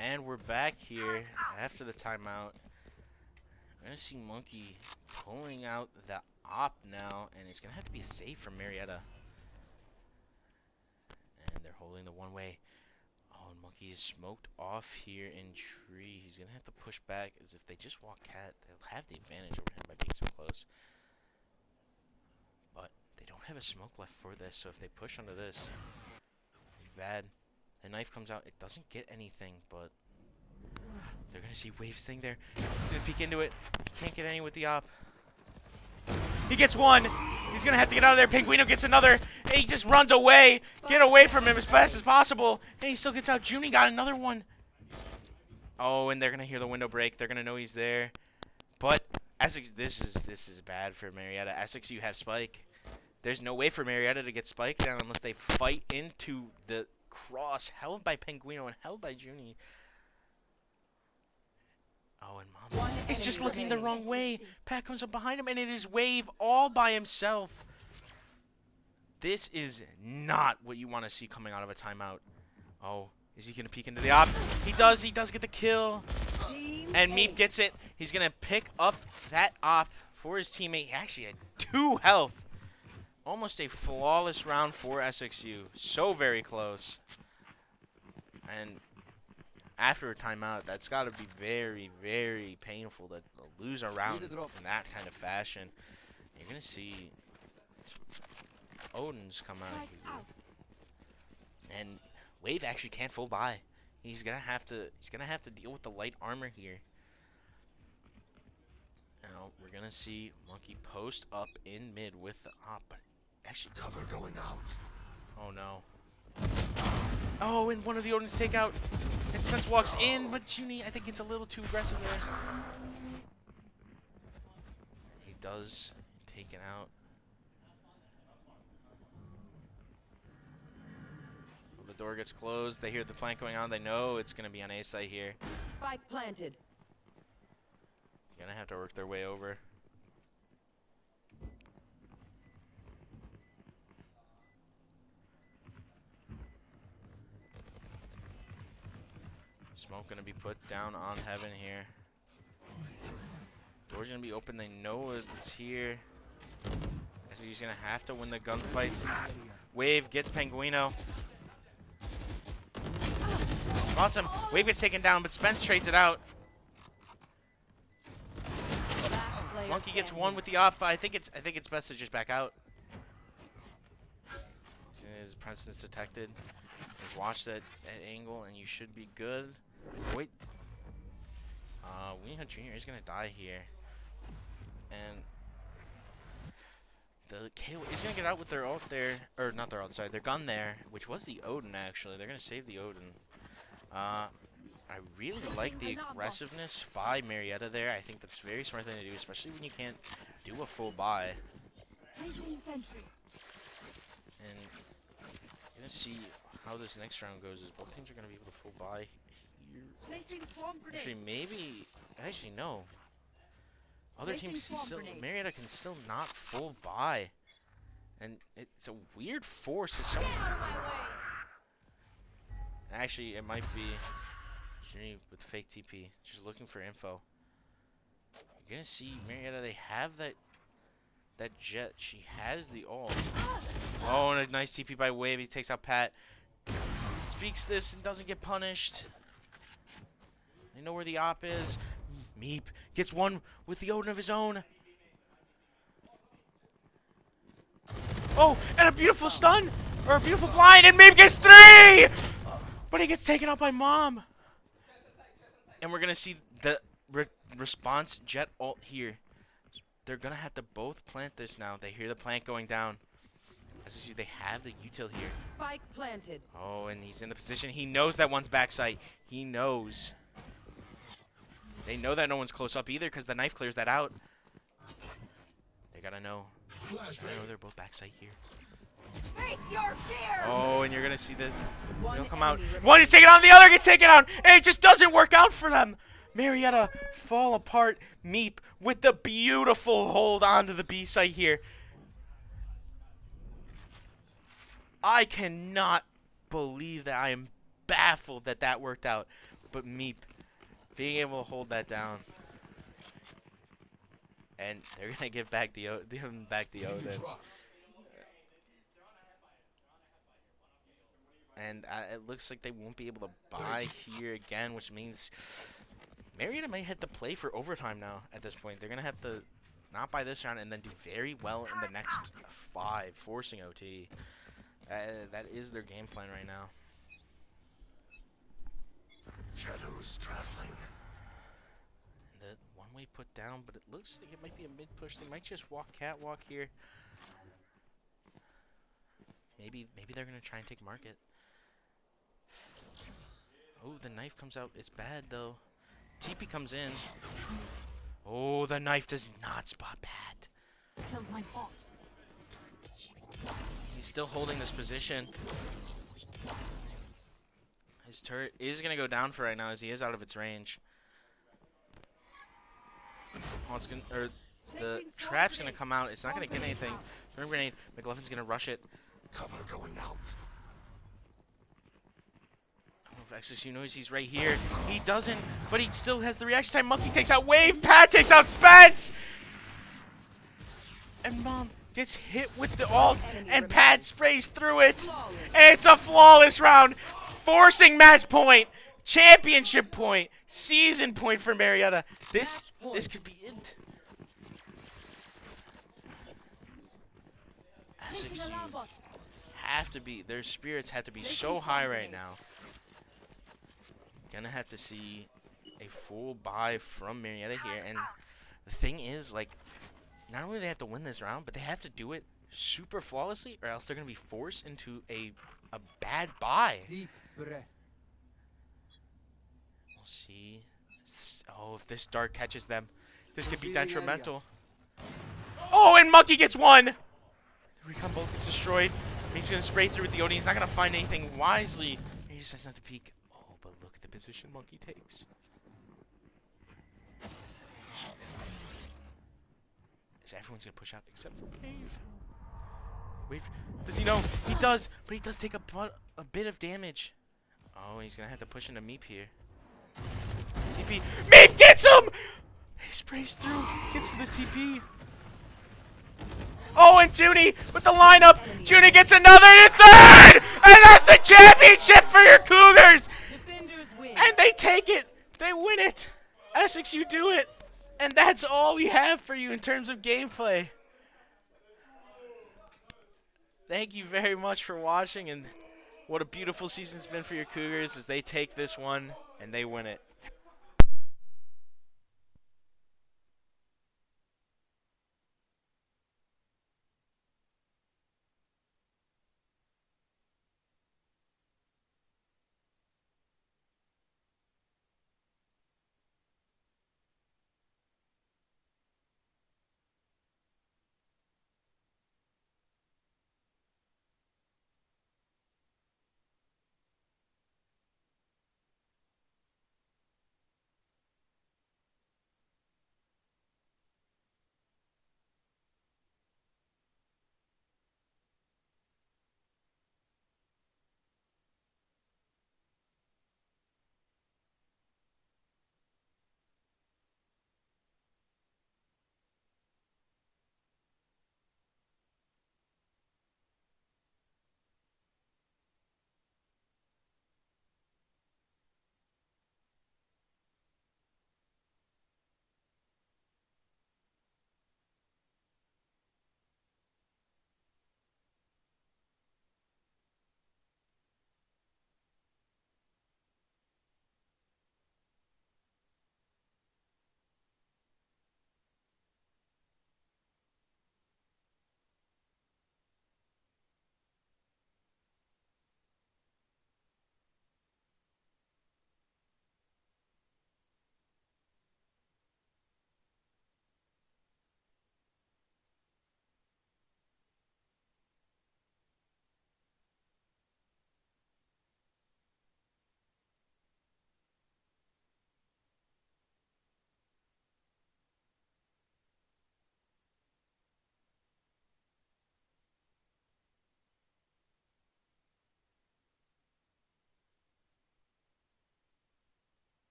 And we're back here after the timeout. We're going to see Monkey pulling out the op now, and it's going to have to be a save from Marietta. And they're holding the one-way. Oh, and Monkey is smoked off here in tree. He's going to have to push back, as if they just walk cat, they'll have the advantage over him by being so close. But they don't have a smoke left for this, so if they push onto this, it'll be bad. The knife comes out. It doesn't get anything, but they're going to see Wave's thing there. He's going to peek into it. Can't get any with the op. He gets one. He's going to have to get out of there. Penguino gets another. And he just runs away. Get away from him as fast as possible. And he still gets out. Junie got another one. Oh, and they're going to hear the window break. They're going to know he's there. But Essex, this is bad for Marietta. Essex, you have Spike. There's no way for Marietta to get Spike down unless they fight into the cross, held by Penguino and held by Junie. Oh, and Mom. It's just looking the wrong way. Pat comes up behind him, and it is Wave all by himself. This is not what you want to see coming out of a timeout. Oh, is he going to peek into the op? He does get the kill. And Meep gets it. He's going to pick up that op for his teammate. He actually had 2 health. Almost a flawless round for SXU. So very close. And after a timeout, that's got to be very, very painful to lose a round in that kind of fashion. You're going to see Odin's come out here. And Wave actually can't full buy. He's gonna have to deal with the light armor here. Now we're gonna see Monkey post up in mid with the op, but actually Cover going out. oh no. Oh, and one of the Odins take out. And Spence walks in, but Junie I think it's a little too aggressive there. He does taken out. The door gets closed. They hear the flank going on. They know it's going to be on A site here. Spike planted. Gonna have to work their way over. Smoke gonna be put down on heaven here. Door's gonna be open. They know it's here. So he's gonna have to win the gunfights. Wave gets Penguino. Spots him. Wave gets taken down, but Spence trades it out. Monkey gets one with the op, but I think it's best to just back out. As soon as Princeton's detected, just watch that angle, and you should be good. Wait. Winnie Hunt Jr. is gonna die here, and the KO is gonna get out with their ult there, or not their ult, sorry, their gun there, which was the Odin actually. They're gonna save the Odin. I really like the aggressiveness by Marietta there. I think that's a very smart thing to do, especially when you can't do a full buy. Placing sentry. And you're gonna see how this next round goes. Is both teams are gonna be able to full buy here. Placing swarm grenade. Actually, maybe. Actually, no. Other Placing teams swarm still. grenade. Marietta can still not full buy, and it's a weird force. To some. Get out of my way. Actually, it might be. With fake TP, just looking for info. You're gonna see Marietta. They have that jet. She has the ult. Oh, and a nice TP by Wave. He takes out Pat. Speaks this and doesn't get punished. They know where the op is. Meep gets one with the Odin of his own. Oh, and a beautiful stun or a beautiful blind, and Meep gets 3. But he gets taken out by Mom. And we're going to see the response jet ult here. They're going to have to both plant this now. They hear the plant going down. As you see, they have the util here. Spike planted. Oh, and he's in the position. He knows that one's backside. He knows. They know that no one's close up either because the knife clears that out. They got to know. I know they're both backside here. Face your fear! Oh, and you're going to see the... They'll come out. enemy One is taken on, the other gets taken out, and it just doesn't work out for them. Marietta fall apart. Meep with the beautiful hold onto the B site here. I cannot believe that. I am baffled that that worked out. But Meep being able to hold that down. And they're going to give back the Odin. And it looks like they won't be able to buy here again, which means Marietta might have to play for overtime now at this point. They're going to have to not buy this round and then do very well in the next 5, forcing OT. That is their game plan right now. Shadows traveling. The one-way put down, but it looks like it might be a mid-push. They might just walk catwalk here. Maybe they're going to try and take market. Oh, the knife comes out. It's bad, though. TP comes in. Oh, the knife does not spot Pat. Killed my bot. He's still holding this position. His turret is going to go down for right now as he is out of its range. Oh, it's gonna, or the trap's going to come out. It's not going to get anything. Storm grenade. McLaughlin's going to rush it. Cover going out. XSU knows he's right here. He doesn't, but he still has the reaction time. Monkey takes out Wave. Pat takes out Spence. And Mom gets hit with the ult, and Pat sprays through it. And it's a flawless round. Forcing match point, championship point, season point for Marietta. This could be it. XSU have to be, their spirits have to be so high right now. Gonna have to see a full buy from Marietta here, and the thing is, like, not only do they have to win this round, but they have to do it super flawlessly, or else they're gonna be forced into a bad buy. Deep breath. We'll see. Oh, if this dart catches them, this could be detrimental. Oh, and Monkey gets one. The recon bolt gets destroyed. He's gonna spray through with the Odin. He's not gonna find anything wisely. He just has not to peek. But look at the position Monkey takes. Is everyone's gonna push out except for Wave? Wave, does he know? He does, but he does take a bit of damage. Oh, he's gonna have to push into Meep here. TP. Meep gets him! He sprays through, gets to the TP. Oh, and Junie with the lineup. Junie gets another and a third! And that's the championship for your Cougars! And they take it. They win it. Essex, you do it. And that's all we have for you in terms of gameplay. Thank you very much for watching, and what a beautiful season it's been for your Cougars as they take this one and they win it.